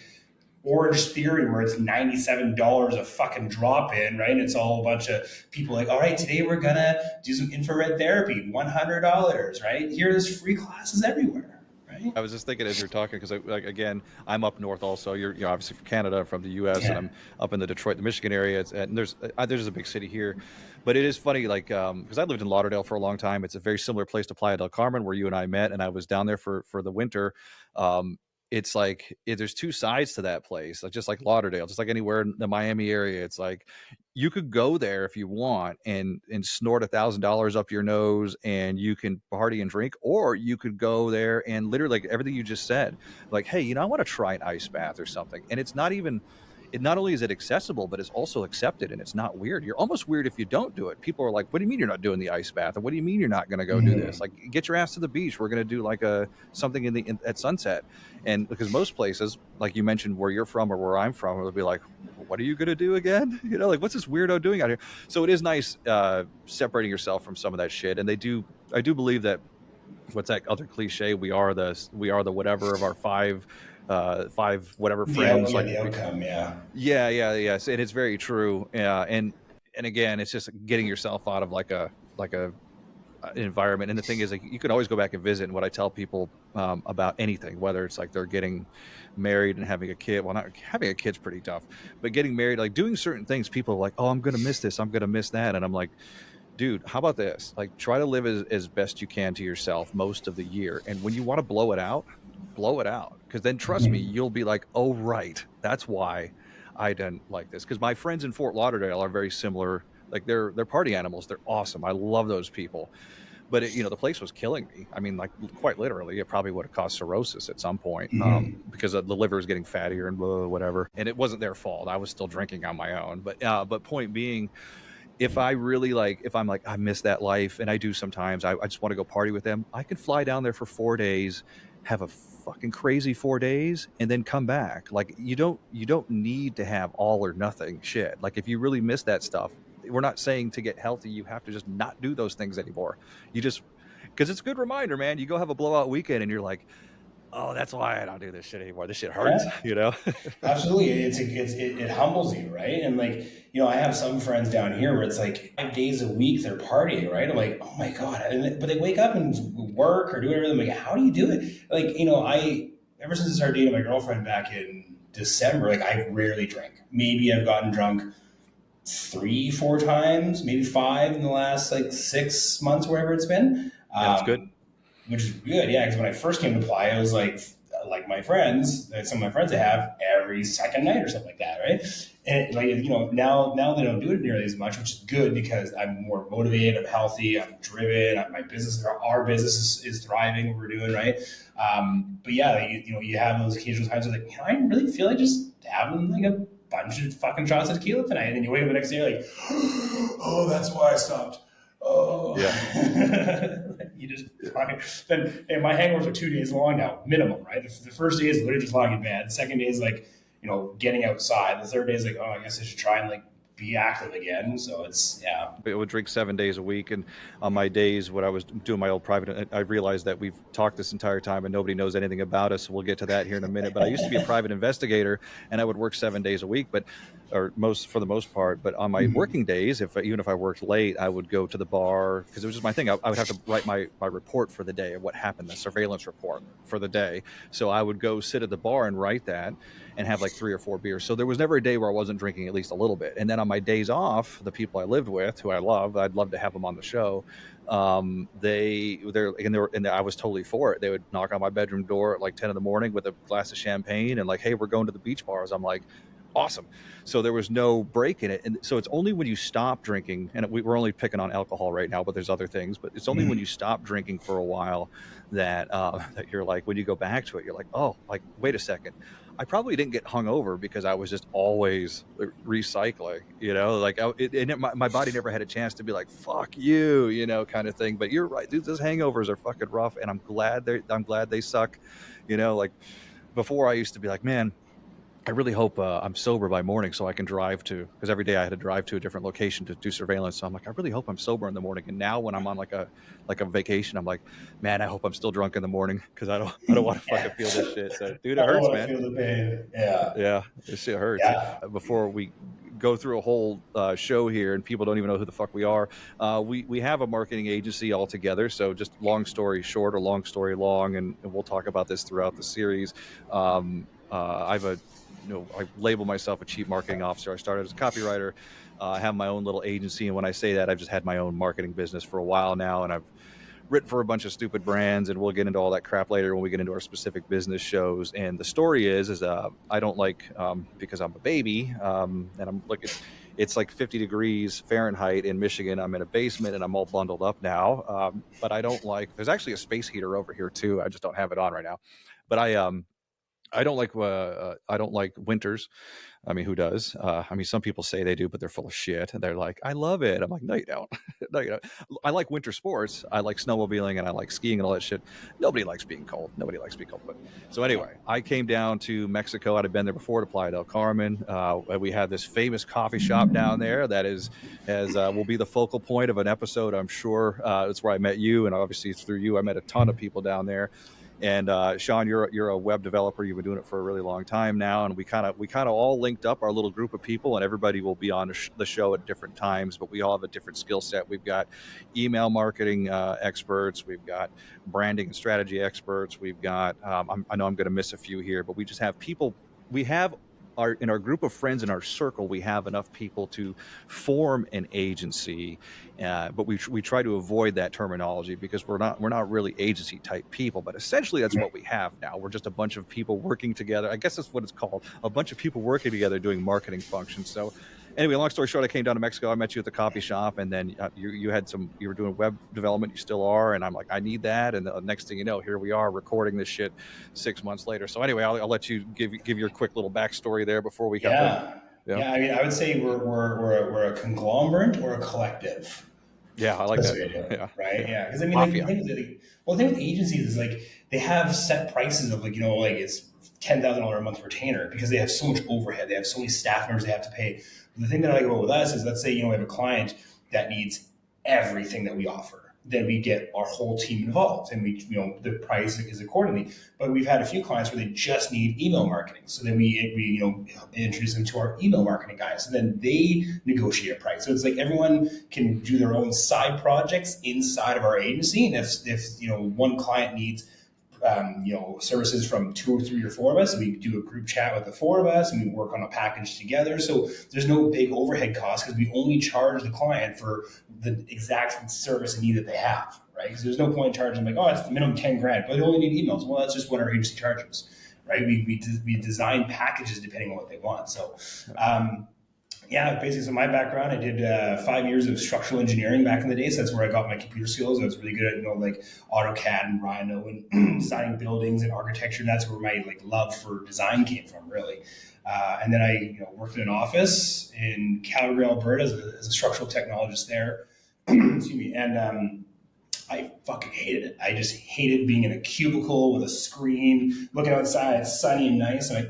Orange Theory where it's $97 a fucking drop in, right? And it's all a bunch of people like, all right, today we're gonna do some infrared therapy, $100, right? Here's free classes everywhere, right? I was just thinking as you're talking, because again, I'm up north also. You're obviously from Canada, from the U.S., and I'm up in the Detroit, the Michigan area. And there's a big city here, but it is funny, like, because I lived in Lauderdale for a long time. It's a very similar place to Playa del Carmen, where you and I met, and I was down there for the winter. It's like, there's two sides to that place, just like Lauderdale, just like anywhere in the Miami area. It's like, you could go there if you want and snort $1,000 up your nose and you can party and drink, or you could go there and literally, like everything you just said, like, hey, I want to try an ice bath or something. And it's not even, not only is it accessible, but it's also accepted, and it's not weird. You're almost weird if you don't do it. People are like, what do you mean you're not doing the ice bath? And what do you mean you're not going to go do this? Like, get your ass to the beach. We're going to do like something at sunset. And because most places, like you mentioned, where you're from or where I'm from, they'll be like, what are you going to do again? Like, what's this weirdo doing out here? So it is nice separating yourself from some of that shit. And I do believe that, what's that other cliche? We are the whatever of our five whatever friends. The outcome, yeah. Yes, and it's very true. And again, it's just getting yourself out of like a environment. And the thing is, like, you can always go back and visit. And what I tell people about anything, whether it's like they're getting married and having a kid, well, not having a kid's pretty tough, but getting married, like doing certain things, people are like, oh, I'm going to miss this, I'm going to miss that. And I'm like, dude, how about this? Like, try to live as best you can to yourself most of the year. And when you want to blow it out, blow it out. Because then trust me, you'll be like, oh, right, that's why I didn't like this. Because my friends in Fort Lauderdale are very similar. Like, they're party animals. They're awesome. I love those people. But the place was killing me. I mean, like, quite literally, it probably would have caused cirrhosis at some point, because the liver was getting fattier and blah, whatever. And it wasn't their fault. I was still drinking on my own. But point being, if I'm like, I miss that life, and I do sometimes, I just want to go party with them, I can fly down there for 4 days, have a fucking crazy 4 days, and then come back. Like, you don't need to have all or nothing shit. Like, if you really miss that stuff, we're not saying to get healthy you have to just not do those things anymore. You just, because it's a good reminder, man. You go have a blowout weekend and you're like, oh, that's why I don't do this shit anymore. This shit hurts, Absolutely. It humbles you, right? And like, I have some friends down here where it's like 5 days a week they're partying, right? I'm like, oh my God. But they wake up and work or do whatever. I'm like, how do you do it? Like, ever since I started dating my girlfriend back in December, like, I rarely drink. Maybe I've gotten drunk 3-4 times, maybe 5 in the last like 6 months, wherever it's been. That's good. Which is good, yeah. Because when I first came to Playa, I was like my friends, some of my friends I have every second night or something like that, right? And like, now they don't do it nearly as much, which is good because I'm more motivated, I'm healthy, I'm driven, my business, our business is thriving, what we're doing, right? But yeah, like, you have those occasional times where like, I really feel like just having like a bunch of fucking shots of tequila tonight, and then you wake up the next day like, oh, that's why I stopped. Oh, yeah. You just then, and my hangovers are 2 days long now, minimum, right? The first day is literally just lying in bed. The second day is like, getting outside. The third day is like, oh, I guess I should try and like be active again. So it's, yeah. I would drink 7 days a week. And on my days when I was doing my old private, I realized that we've talked this entire time and nobody knows anything about us. So we'll get to that here in a minute. But I used to be a private investigator and I would work 7 days a week, for the most part. But on my working days, even if I worked late, I would go to the bar because it was just my thing. I would have to write my report for the day of what happened, the surveillance report for the day. So I would go sit at the bar and write that and have like 3 or 4 beers. So there was never a day where I wasn't drinking at least a little bit. And then on my days off, the people I lived with, who I love, I'd love to have them on the show. I was totally for it. They would knock on my bedroom door at like 10 in the morning with a glass of champagne and like, hey, we're going to the beach bars. I'm like, awesome. So there was no break in it. And so it's only when you stop drinking, and we're only picking on alcohol right now, but there's other things, but it's only when you stop drinking for a while that you're like, when you go back to it, you're like, oh, like, wait a second. I probably didn't get hungover because I was just always recycling, like my body never had a chance to be like, fuck you, kind of thing. But you're right, dude, those hangovers are fucking rough. And I'm glad they suck. Like before I used to be like, man, I really hope I'm sober by morning so I can drive because every day I had to drive to a different location to do surveillance. So I'm like, I really hope I'm sober in the morning. And now when I'm on like a vacation, I'm like, man, I hope I'm still drunk in the morning because I don't want to fucking feel this shit. So, dude, it hurts, man. Feel the pain. Yeah, this shit hurts. Yeah. Before we go through a whole show here and people don't even know who the fuck we are, we have a marketing agency all together. So just long story short or long story long, and we'll talk about this throughout the series. I label myself a chief marketing officer. I started as a copywriter. I have my own little agency. And when I say that, I've just had my own marketing business for a while now. And I've written for a bunch of stupid brands. And we'll get into all that crap later when we get into our specific business shows. And the story is I don't like, because I'm a baby, and I'm like, it's like 50 degrees Fahrenheit in Michigan. I'm in a basement and I'm all bundled up now. But I don't like, there's actually a space heater over here too. I just don't have it on right now. But I don't like winters. I mean, who does? Some people say they do, but they're full of shit. And they're like, I love it. I'm like, no, you don't. No, you don't. I like winter sports. I like snowmobiling and I like skiing and all that shit. Nobody likes being cold. Nobody likes being cold. But so anyway, I came down to Mexico. I'd been there before to Playa del Carmen. We had this famous coffee shop down there that will be the focal point of an episode, I'm sure. It's where I met you. And obviously through you, I met a ton of people down there. And Sean, you're a web developer. You've been doing it for a really long time now, and we kind of all linked up our little group of people, and everybody will be on the show at different times, but we all have a different skill set. We've got email marketing experts, we've got branding and strategy experts, we've got I know I'm going to miss a few here, but we just have people. We have in our group of friends in our circle, we have enough people to form an agency, but we try to avoid that terminology because we're not really agency type people. But essentially, that's what we have now. We're just a bunch of people working together. I guess that's what it's called, a bunch of people working together doing marketing functions. So anyway, long story short, I came down to Mexico. I met you at the coffee shop, and then you were doing web development. You still are, and I'm like, I need that. And the next thing you know, here we are recording this shit 6 months later. So anyway, I'll let you give your quick little backstory there before we come. Yeah. I mean, I would say we're a conglomerate or a collective. Yeah, I like that. Yeah. Right. Yeah. Because I mean, the thing with agencies is like they have set prices of like it's $10,000 a month retainer because they have so much overhead. They have so many staff members they have to pay. But the thing that I like about with us is, let's say we have a client that needs everything that we offer. Then we get our whole team involved, and we the price is accordingly. But we've had a few clients where they just need email marketing, so then we introduce them to our email marketing guys, and then they negotiate a price. So it's like everyone can do their own side projects inside of our agency, and if one client needs services from 2 or 3 or 4 of us, we do a group chat with the 4 of us, and we work on a package together. So there's no big overhead costs because we only charge the client for the exact service and need that they have, right? Because there's no point in charging them like, it's the minimum 10 grand, but they only need emails. Well, that's just what our agency charges, right? We design packages depending on what they want. So, basically, so my background, I did 5 years of structural engineering back in the day. So that's where I got my computer skills. I was really good at, AutoCAD and Rhino and designing buildings and architecture. And that's where my love for design came from, really. And then I worked in an office in Calgary, Alberta as a structural technologist there. Excuse me. And I fucking hated it. I just hated being in a cubicle with a screen, looking outside. It's sunny and nice. And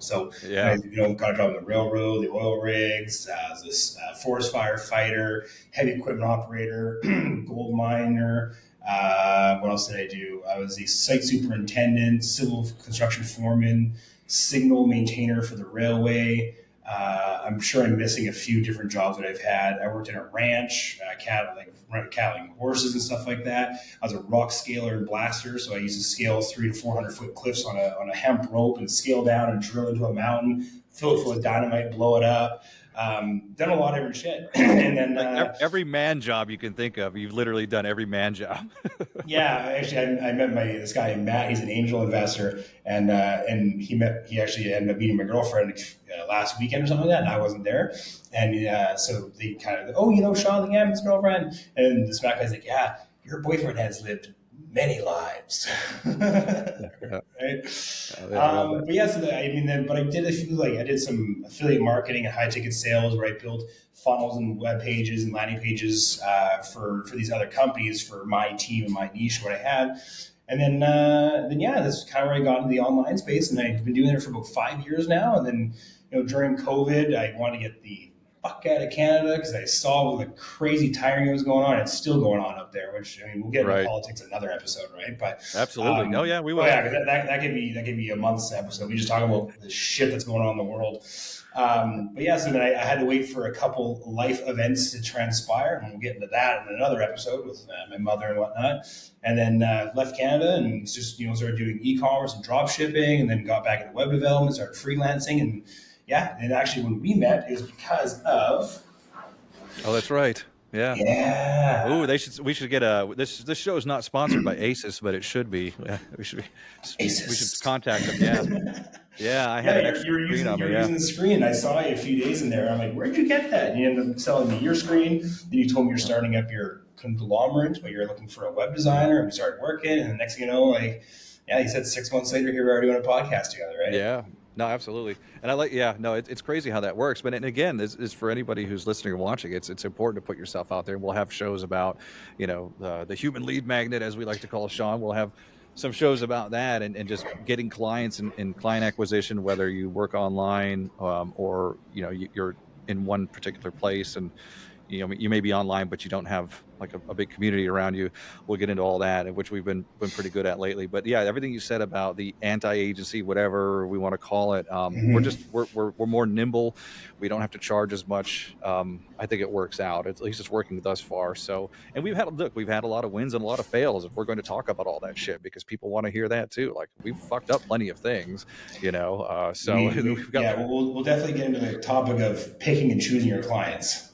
So I, got a job on the railroad, the oil rigs, as this forest firefighter, heavy equipment operator, gold miner. What else did I do? I was a site superintendent, civil construction foreman, signal maintainer for the railway. I'm sure I'm missing a few different jobs that I've had. I worked in a ranch, cattling horses and stuff like that. I was a rock scaler and blaster, so I used to scale 300 to 400 foot cliffs on a hemp rope and scale down and drill into a mountain, fill it full of dynamite, blow it up. Done a lot of different shit. And then every man job you can think of, you've literally done every man job. Yeah, actually, I met this guy named Matt. He's an angel investor, and he actually ended up meeting my girlfriend last weekend or something like that, and I wasn't there. And so they kind of, Sean the Gammon's girlfriend, and this Matt guy's like, yeah, your boyfriend has lived many lives. Right? But yeah, but I did a few, I did some affiliate marketing and high ticket sales where I built funnels and web pages and landing pages for these other companies for my team and my niche, what I had. And then that's kind of where I got into the online space, and I've been doing it for about 5 years now. And then, during COVID, I wanted to get the fuck out of Canada because I saw the crazy tiring that was going on. It's still going on up there, which we'll get into politics in another episode, right? But absolutely, we will. That could be a month's episode. We just talk about the shit that's going on in the world. But yeah, so then I had to wait for a couple life events to transpire, and we'll get into that in another episode with my mother and whatnot. And then left Canada and just started doing e-commerce and drop shipping, and then got back into web development, started freelancing, and actually when we met, it was because of. Oh, that's right. Yeah. Yeah. Ooh, we should get this show is not sponsored by Asus, but it should be. Yeah, we should be. Asus. We should contact them. Yeah. Yeah, I had an extra you're screen on me. Using the screen. I saw you a few days in there. I'm like, where'd you get that? And you ended up selling me your screen. Then you told me you're starting up your conglomerate, but you're looking for a web designer. And we started working, and the next thing you know, you said 6 months later, here we are doing a podcast together, right? Yeah. No, absolutely. And it's crazy how that works. But again, this is for anybody who's listening or watching. It's important to put yourself out there. We'll have shows about, the human lead magnet, as we like to call Sean. We'll have some shows about that and just getting clients and client acquisition, whether you work online or, you're in one particular place. And, you know, you may be online, but you don't have like a big community around you. We'll get into all that, which we've been pretty good at lately. But yeah, everything you said about the anti-agency, whatever we want to call it, we're more nimble. We don't have to charge as much. I think it works out. At least it's working thus far. So, and we've had a lot of wins and a lot of fails. If we're going to talk about all that shit, because people want to hear that too. Like, we've fucked up plenty of things, you know. So we've got. Yeah, we'll definitely get into the topic of picking and choosing your clients.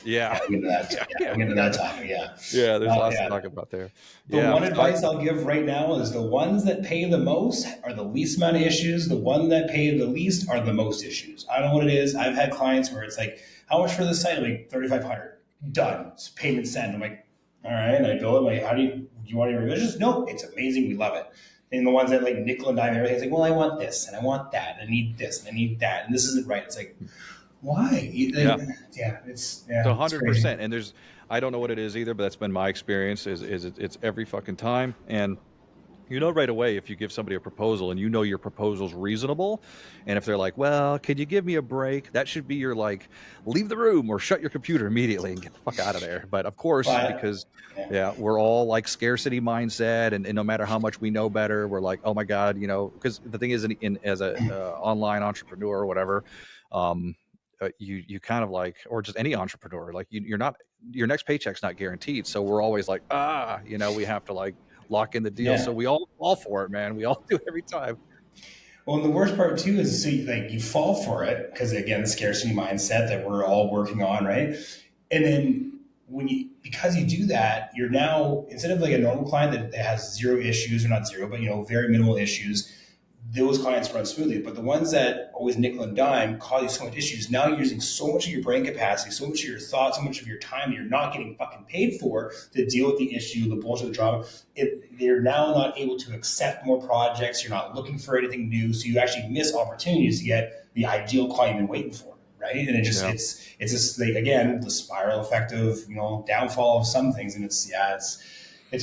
Yeah. We'll get into that. We'll get into that topic. Yeah. Yeah, there's lots to talk about there. The one advice I'll give right now is the ones that pay the most are the least amount of issues. The one that pay the least are the most issues. I don't know what it is. I've had clients where it's like, how much for the site? I'm like, $3,500. Done. It's payment send. I'm like, all right. And I bill it. I'm like, do you want any revisions? No, it's amazing. We love it. And the ones that like nickel and dime everything, it's like, well, I want this and I want that. And I need this and I need that. And this isn't right. It's like, why? It's 100%. And I don't know what it is either, but that's been my experience. It's every fucking time. And you know right away if you give somebody a proposal and you know your proposal's reasonable, and if they're like, well, can you give me a break? That should be your like, leave the room or shut your computer immediately and get the fuck out of there. But of course, because we're all like scarcity mindset, and no matter how much we know better, we're like, oh my God, you know, because the thing is, as a online entrepreneur or whatever, you kind of like, or just any entrepreneur, like your next paycheck's not guaranteed. So we're always like, you know, we have to like lock in the deal. So we all fall for it, man. We all do every time. Well, and the worst part too is you fall for it because, again, the scarcity mindset that we're all working on, right? And then because you do that, you're now, instead of like a normal client that has zero issues, or not zero, but, you know, very minimal issues, those clients run smoothly. But the ones that always nickel and dime cause you so much issues, now you're using so much of your brain capacity, so much of your thoughts, so much of your time you're not getting fucking paid for to deal with the issue, the bullshit, the drama. They're now not able to accept more projects. You're not looking for anything new. So you actually miss opportunities to get the ideal client you've been waiting for. Right. And it just, it's just like, again, the spiral effect of, you know, downfall of some things. And it's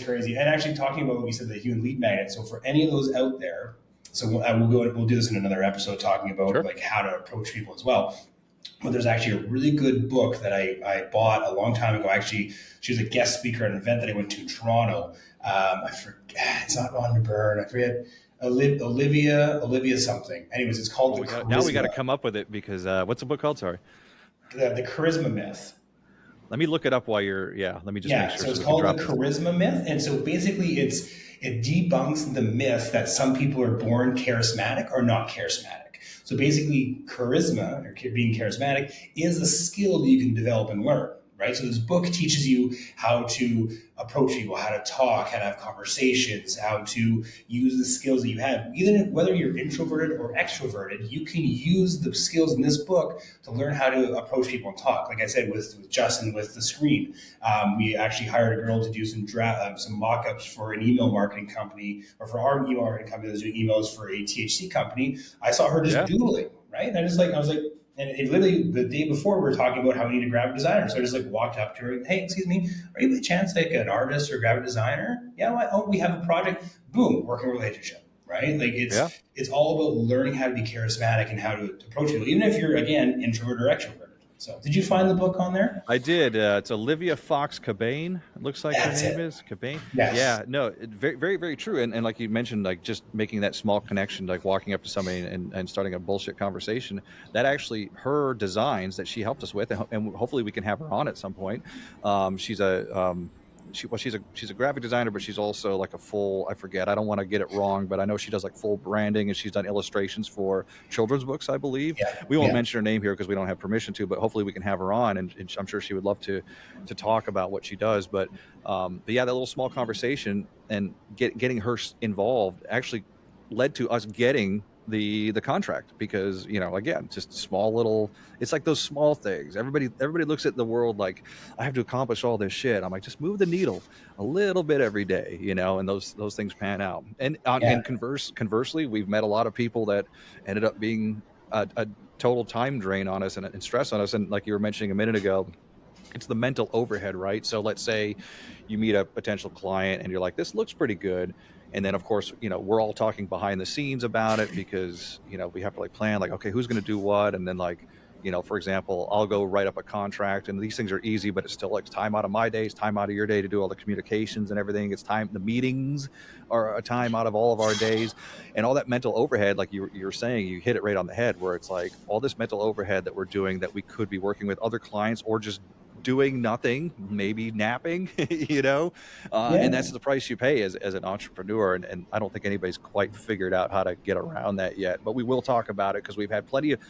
crazy. And actually talking about what you said, the human lead magnet. So for any of those out there, so we'll do this in another episode, talking about like how to approach people as well. But there's actually a really good book that I bought a long time ago. Actually, she was a guest speaker at an event that I went to in Toronto. I forget, it's not Rhonda Byrne. I forget. Olivia something. Anyways, it's called Charisma. Now we got to come up with it, because what's the book called? Sorry. The Charisma Myth. Let me look it up while you're, let me just make sure. So it's called the Charisma Myth. And so basically it debunks the myth that some people are born charismatic or not charismatic. So basically charisma, or being charismatic, is a skill that you can develop and learn, right? So this book teaches you how to approach people, how to talk, how to have conversations, how to use the skills that you have. Whether you're introverted or extroverted, you can use the skills in this book to learn how to approach people and talk. Like I said, with Justin, with the screen, we actually hired a girl to do some mock-ups for an email marketing company, or for our email marketing company that's doing emails for a THC company. I saw her just doodling, right? And I was like, and it literally, the day before, we were talking about how we need to grab a designer. So I just like walked up to her, hey, excuse me, are you by chance like an artist or graphic designer? Yeah, well, oh, we have a project. Boom, working relationship, right? Like it's all about learning how to be charismatic and how to approach people, even if you're, again, introvert or extrovert. So did you find the book on there? I did. It's Olivia Fox Cabane. It looks like her name is Cabane. Yes. Yeah, no, very, very, very true. And like you mentioned, like just making that small connection, like walking up to somebody and starting a bullshit conversation. That actually, her designs that she helped us with, and hopefully we can have her on at some point. She's a graphic designer, but she's also like a full, I forget, I don't want to get it wrong, but I know she does like full branding, and she's done illustrations for children's books, I believe. We won't mention her name here because we don't have permission to, but hopefully we can have her on, and I'm sure she would love to talk about what she does. But yeah, that little small conversation and getting her involved actually led to us getting the contract, because, you know, again, just small little, it's like those small things. Everybody looks at the world like, I have to accomplish all this shit. I'm like, just move the needle a little bit every day, you know, and those things pan out. And conversely, we've met a lot of people that ended up being a total time drain on us and stress on us. And like you were mentioning a minute ago, it's the mental overhead, right? So let's say you meet a potential client and you're like, this looks pretty good. And then, of course, you know, we're all talking behind the scenes about it, because, you know, we have to like plan like, okay, who's going to do what? And then like, You know, for example, I'll go write up a contract, and these things are easy, but it's still like time out of my days, time out of your day to do all the communications and everything. It's time, the meetings are a time out of all of our days, and all that mental overhead, like you're saying, you hit it right on the head, where it's like all this mental overhead that we're doing that we could be working with other clients or just doing nothing, maybe napping, you know, and Yeah. that's the price you pay as an entrepreneur. And I don't think anybody's quite figured out how to get around that yet, but we will talk about it because we've had plenty of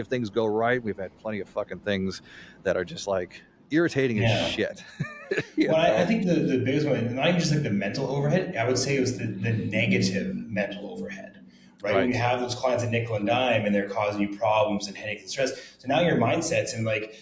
things go right. We've had plenty of fucking things that are just like irritating as Yeah. shit. Well, I think the biggest one, not even just like the mental overhead, I would say it was the negative mental overhead, right? When you Right. have those clients at nickel and dime and they're causing you problems and headaches and stress. So now your mindset's in like,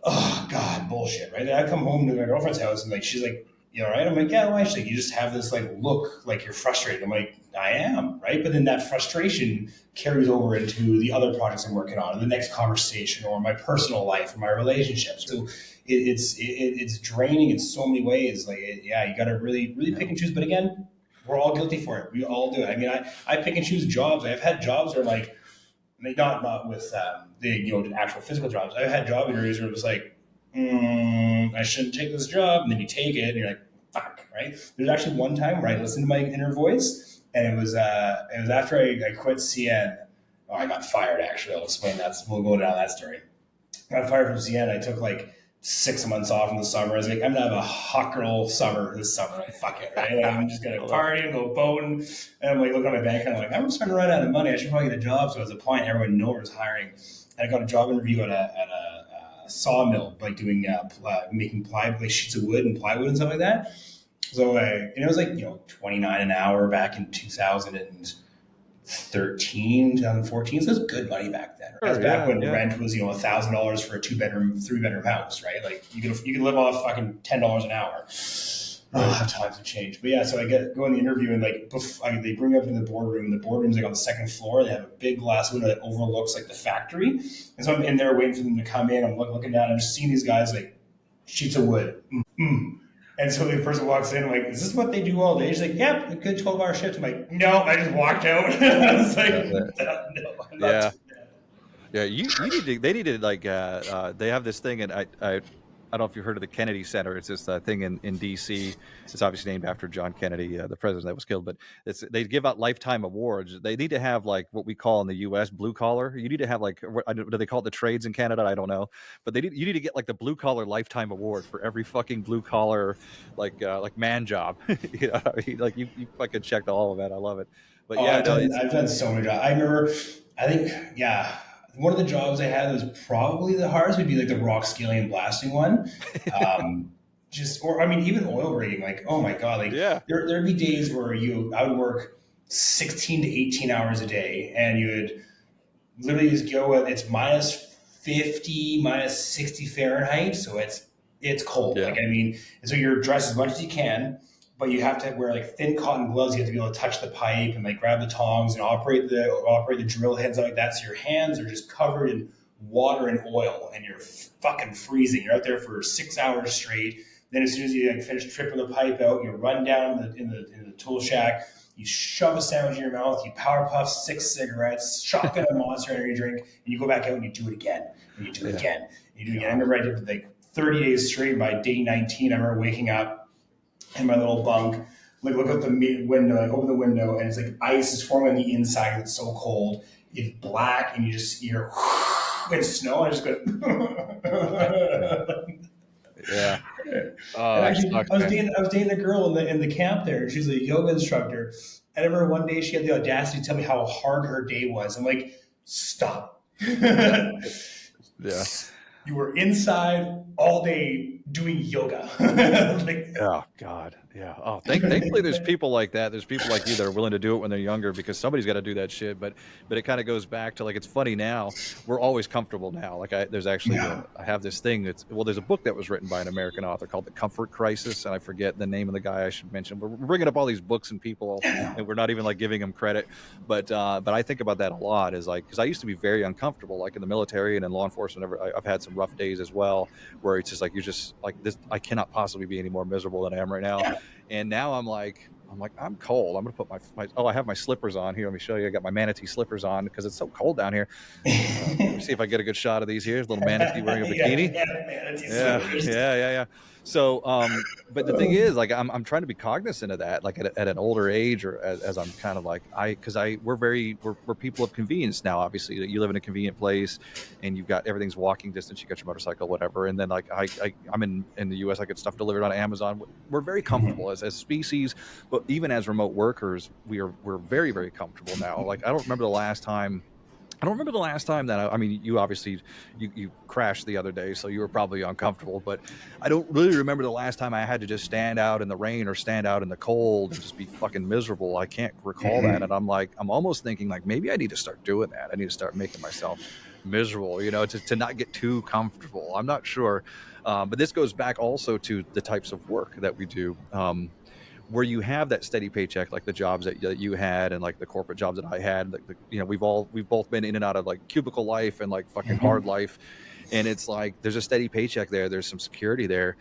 oh God, bullshit, right? And I come home to my girlfriend's house and like she's like, "You all right?" I'm like, "Yeah, why?" She's like, "You just have this like look like you're frustrated." I'm like, "I am," right? But then that frustration carries over into the other projects I'm working on, or the next conversation, or my personal life, or my relationships. So it's draining in so many ways. Like, yeah, you got to really pick and choose. But again, we're all guilty for it. We all do it. I mean, I pick and choose jobs. I've had jobs where like not with the actual physical jobs. I've had job interviews where it was like, I shouldn't take this job, and then you take it, and you're like, fuck, right? There's actually one time where I listened to my inner voice, and it was after I quit CN. Oh, I got fired. Actually, I'll explain that. We'll go down that story. I got fired from CN. I took like 6 months off in the summer. I was like, I'm gonna have a hot girl summer this summer. Like, fuck it, right? Like, I'm just gonna party and go boating. And I'm like looking at my bank account, I'm like, I'm starting to run out of money. I should probably get a job. So I was applying. Everyone nowhere was hiring. And I got a job interview at a sawmill, like doing making plywood, like sheets of wood and plywood and stuff like that. So and it was like 29 an hour back in 2013, 2014. So it was good money back then. Right? That's back when rent was $1,000 for a 2-bedroom, 3-bedroom house, right? Like you could live off fucking $10 an hour. Oh, times have changed. But yeah, so I go in the interview and like they bring me up in the boardroom. The boardroom's like on the second floor. They have a big glass window that overlooks like the factory. And so I'm in there waiting for them to come in. I'm looking down. I'm just seeing these guys like sheets of wood. Mm-hmm. And so the person walks in, I'm like, "Is this what they do all day?" She's like, "Yep, a good 12-hour shift." I'm like, "No," I just walked out. I was like, "No, I'm not doing that." Yeah, you need to. They need to like. They have this thing, and I don't know if you've heard of the Kennedy Center. It's this thing in D.C. It's obviously named after John Kennedy, the president that was killed. But they give out lifetime awards. They need to have like what we call in the U.S. blue collar. You need to have like do they call it the trades in Canada? I don't know. But you need to get like the blue collar lifetime award for every fucking blue collar like man job. You know, what I mean? Like you fucking checked all of that. I love it. But Oh, yeah, I've done so many jobs. I remember, I think, yeah, one of the jobs I had that was probably the hardest would be like the rock scaling and blasting one. Or I mean, even oil rigging. Like, oh my god, like yeah. there'd be days where I would work 16 to 18 hours a day, and you would literally just go at it's -50, -60 Fahrenheit, so it's cold. Yeah. Like I mean, and so you're dressed as much as you can, but you have to wear like thin cotton gloves. You have to be able to touch the pipe and like grab the tongs and operate the drill heads like that. So your hands are just covered in water and oil, and you're fucking freezing. You're out there for 6 hours straight. Then as soon as you like finish tripping the pipe out, you run down in the tool shack. You shove a sandwich in your mouth. You power puff 6 cigarettes, shotgun a Monster Energy drink, and you go back out and you do it again, and you do it again, and you do it again. I remember I did like 30 days straight. By day 19, I remember waking up in my little bunk, like look out the window, like open the window, and it's like ice is forming on the inside. It's so cold. It's black, and you're it's snow. And I just go. Yeah. And actually, I was dating a girl in the camp there. She's a yoga instructor. And I remember one day she had the audacity to tell me how hard her day was. I'm like, stop. Yeah. You were inside all day doing yoga. Like, oh God. Yeah. Oh, thankfully there's people like that. There's people like you that are willing to do it when they're younger, because somebody's got to do that shit. But it kind of goes back to like, it's funny now. We're always comfortable now. Like there's actually I have this thing there's a book that was written by an American author called The Comfort Crisis, and I forget the name of the guy I should mention. We're bringing up all these books and people, and we're not even like giving them credit. But I think about that a lot, is like, because I used to be very uncomfortable, like in the military and in law enforcement. I've had some rough days as well, where it's just like, you're just like this. I cannot possibly be any more miserable than I am right now. And now I'm like, I'm like, I'm cold. I'm going to put I have my slippers on here. Let me show you. I got my manatee slippers on because it's so cold down here. Let me see if I get a good shot of these here. Little manatee wearing a bikini. Yeah, manatee Yeah, slippers. yeah. So, but the thing is, like, I'm trying to be cognizant of that, like at an older age, or as I'm kind of like, we're people of convenience now. Obviously, you live in a convenient place, and you've got everything's walking distance. You got your motorcycle, whatever, and then like I'm in the U.S. I get stuff delivered on Amazon. We're very comfortable as species, but even as remote workers, we're very, very comfortable now. Like, I don't remember the last time. That I mean, you obviously you crashed the other day, so you were probably uncomfortable. But I don't really remember the last time I had to just stand out in the rain or stand out in the cold and just be fucking miserable. I can't recall that, and I'm almost thinking like maybe I need to start doing that. I need to start making myself miserable, to not get too comfortable. I'm not sure, but this goes back also to the types of work that we do. Where you have that steady paycheck, like the jobs that you had, and like the corporate jobs that I had, like we've both been in and out of like cubicle life and like fucking hard life, and it's like there's a steady paycheck there. There's some security there.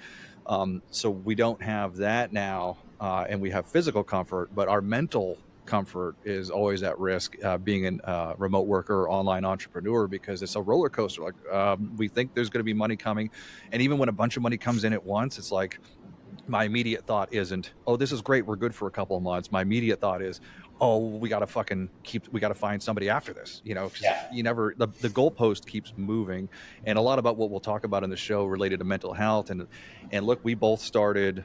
So we don't have that now, and we have physical comfort, but our mental comfort is always at risk, being a remote worker or online entrepreneur, because it's a roller coaster. Like, we think there's going to be money coming, and even when a bunch of money comes in at once, it's like, my immediate thought isn't, oh, this is great, we're good for a couple of months. My immediate thought is, oh, we got to find somebody after this, because you never, the goalpost keeps moving. And a lot about what we'll talk about in the show related to mental health. And look, we both started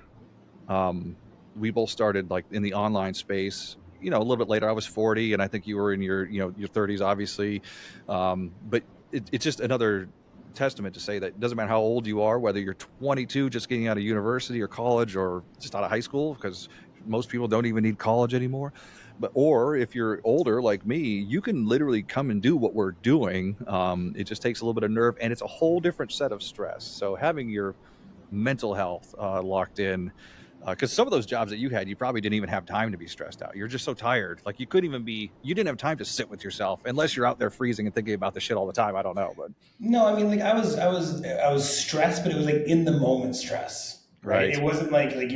like in the online space, a little bit later. I was 40, and I think you were in your 30s, obviously. But it's just another testament to say that it doesn't matter how old you are, whether you're 22 just getting out of university or college, or just out of high school, because most people don't even need college anymore, or if you're older like me, you can literally come and do what we're doing. It just takes a little bit of nerve, and it's a whole different set of stress. So having your mental health locked in, because some of those jobs that you had, you probably didn't even have time to be stressed out. You're just so tired. Like, you didn't have time to sit with yourself unless you're out there freezing and thinking about the shit all the time. I don't know, but No, I mean, like I was stressed, but it was like in the moment stress, right? It wasn't like like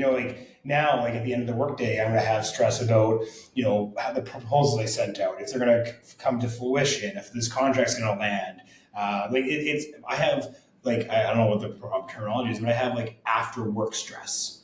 now, like at the end of the workday, I'm gonna have stress about how the proposals I sent out, if they're gonna come to fruition, if this contract's gonna land. I have like, I don't know what the proper terminology is, but I have like after work stress.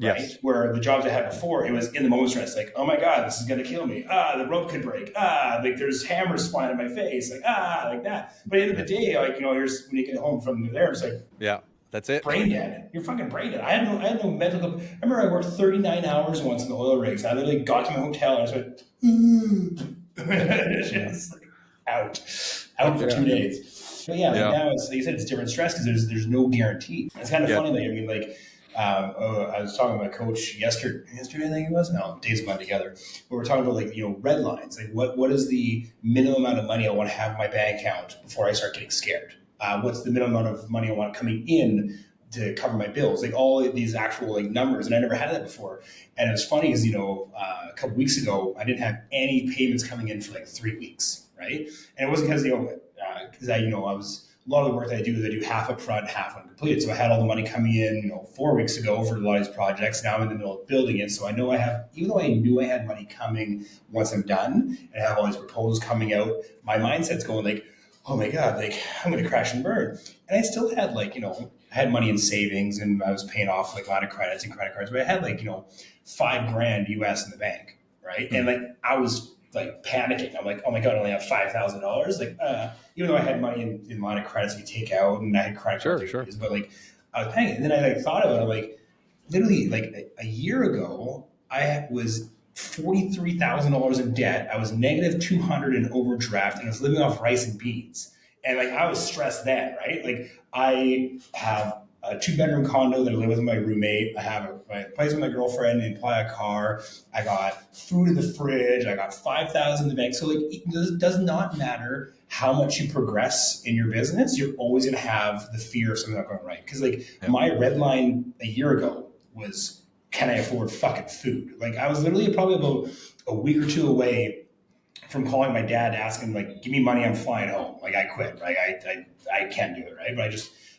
Right? Yes. Where the jobs I had before, it was in the moment stress, like, oh my God, this is gonna kill me. The rope could break. Like there's hammers flying in my face, like like that. But at the end of the day, like when you get home from there, it's like, yeah, that's it. Brain dead. You're fucking brain dead. I had no mental. I remember I worked 39 hours once in the oil rigs. I literally got to my hotel and I just went, just like out for 2 days. But yeah, now it's, like you said, it's different stress because there's no guarantee. It's kind of funny. Like, I mean, like. I was talking to my coach yesterday, I think it was. No, days blend together. But we're talking about like red lines. Like what is the minimum amount of money I want to have in my bank account before I start getting scared? What's the minimum amount of money I want coming in to cover my bills? Like all of these actual like numbers, and I never had that before. And it's funny because a couple weeks ago I didn't have any payments coming in for like 3 weeks, right? And it wasn't because because I was. A lot of the work that I do half up front, half uncompleted. So I had all the money coming in, 4 weeks ago for a lot of these projects. Now I'm in the middle of building it. So I know even though I knew I had money coming once I'm done and I have all these proposals coming out, my mindset's going like, oh my God, like I'm going to crash and burn. And I still had like, I had money in savings and I was paying off like a lot of credits and credit cards, but I had like, $5,000 US in the bank. Right. Mm-hmm. And like, I was like panicking. I'm like, oh my God, I only have $5,000. Like, even though I had money in a lot of credits you take out and I had credit cards, sure. But like, I was panicking. And then I like thought about it. I'm like, literally like a year ago, I was $43,000 in debt. I was negative 200 in overdraft and I was living off rice and beans. And like, I was stressed then, right? Like I have a 2-bedroom condo that I live with my roommate. I have my place with my girlfriend and apply a car. I got food in the fridge. I got 5,000 in the bank. So like, it does not matter how much you progress in your business. You're always going to have the fear of something not going right. Because like my red line a year ago was, can I afford fucking food? Like I was literally probably about a week or two away from calling my dad, asking like, give me money, I'm flying home. Like I quit. Like I can't do it. Right. But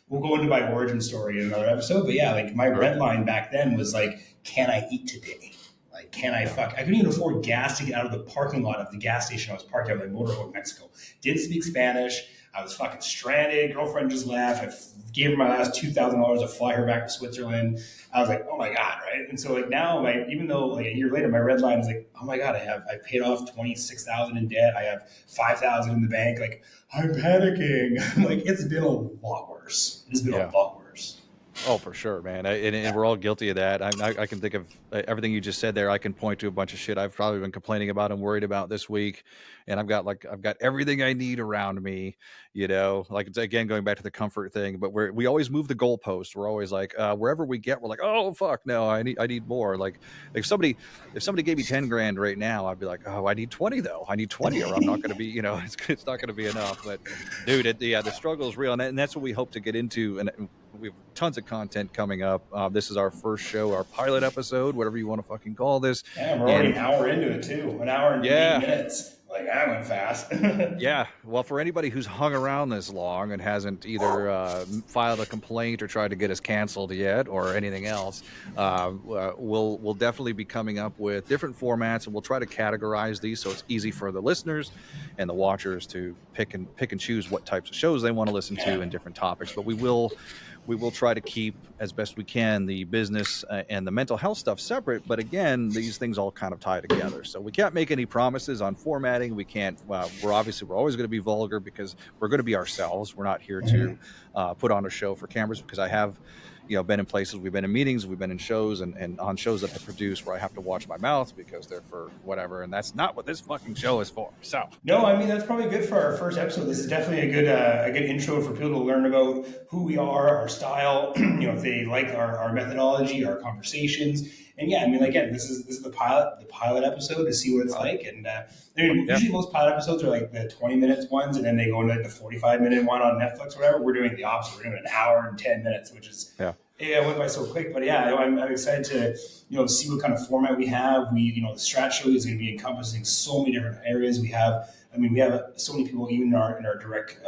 we'll go into my origin story in another episode. But yeah, like my red line back then was like, can I eat today? Like, can I fuck? I couldn't even afford gas to get out of the parking lot of the gas station I was parked at my motorhome in Mexico. Didn't speak Spanish. I was fucking stranded. Girlfriend just left. I gave her my last $2,000 to fly her back to Switzerland. I was like, oh my god, right? And so like now, even though like a year later, my red line is like, oh my god, I paid off 26,000 in debt. I have 5,000 in the bank. Like I'm panicking. Like it's been a lot worse. It's been a lot worse. Oh, for sure, man. And we're all guilty of that. I can think of everything you just said there. I can point to a bunch of shit I've probably been complaining about and worried about this week. And I've got everything I need around me, like it's, again, going back to the comfort thing, but we always move the goalpost. We're always like, wherever we get, we're like, oh, fuck, no, I need more. Like if somebody gave me 10 grand right now, I'd be like, oh, I need 20 though. I need 20 or I'm not going to be, it's not going to be enough. But dude, the struggle is real. And that's what we hope to get into. And we have tons of content coming up. This is our first show, our pilot episode, whatever you want to fucking call this. Yeah, we're already an hour into it too. An hour and 8 minutes. Like that went fast. Yeah. Well, for anybody who's hung around this long and hasn't either filed a complaint or tried to get us canceled yet or anything else, we'll definitely be coming up with different formats, and we'll try to categorize these so it's easy for the listeners and the watchers to pick and choose what types of shows they want to listen to and different topics. But we will try to keep as best we can the business and the mental health stuff separate. But again, these things all kind of tie together. So we can't make any promises on formatting. We can't, we're always going to be vulgar because we're going to be ourselves. We're not here to put on a show for cameras, because I have, been in places, we've been in meetings, we've been in shows and on shows that I produce where I have to watch my mouth because they're for whatever. And that's not what this fucking show is for. So no, I mean, that's probably good for our first episode. This is definitely a good intro for people to learn about who we are, our style, if they like our methodology, our conversations. And yeah, I mean, again, this is the pilot episode to see what it's like. And usually most pilot episodes are like the 20 minutes ones, and then they go into like the 45-minute one on Netflix or whatever. We're doing the opposite. We're doing an hour and 10 minutes, which is it went by so quick. But yeah, I'm excited to see what kind of format we have. The Strat Show is going to be encompassing so many different areas. We have so many people even in our direct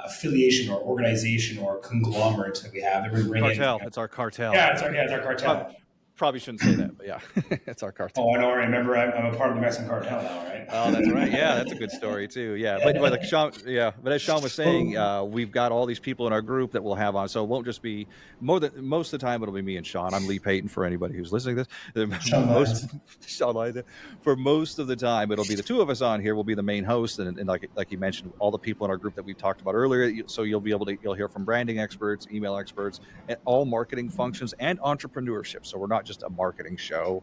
affiliation or organization or conglomerate that we have. Cartel. It's our cartel. Yeah, it's our cartel. Probably shouldn't say that, but yeah, it's our cartel. Oh, I know. I remember I'm a part of the Mexican cartel now, right? Oh, that's right. Yeah, that's a good story too. Yeah, but like Sean, but as Sean was saying, we've got all these people in our group that we'll have on, so it won't just be most of the time it'll be me and Sean. I'm Lee Payton for anybody who's listening to this. Sean Lyons. For most of the time, it'll be the two of us on here. We'll be the main host, and like you mentioned, all the people in our group that we talked about earlier. So you'll hear from branding experts, email experts, and all marketing functions and entrepreneurship. So we're not just a marketing show.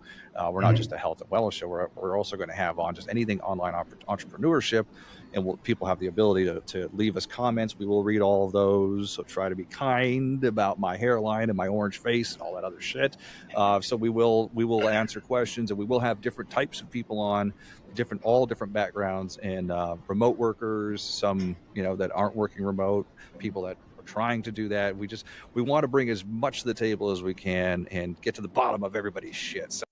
We're not just a health and wellness show. We're also going to have on just anything online entrepreneurship, and people have the ability to leave us comments. We will read all of those. So try to be kind about my hairline and my orange face and all that other shit. So we will answer questions, and we will have different types of people on, all different backgrounds, and remote workers, some that aren't working remote, people that trying to do that. We want to bring as much to the table as we can and get to the bottom of everybody's shit. So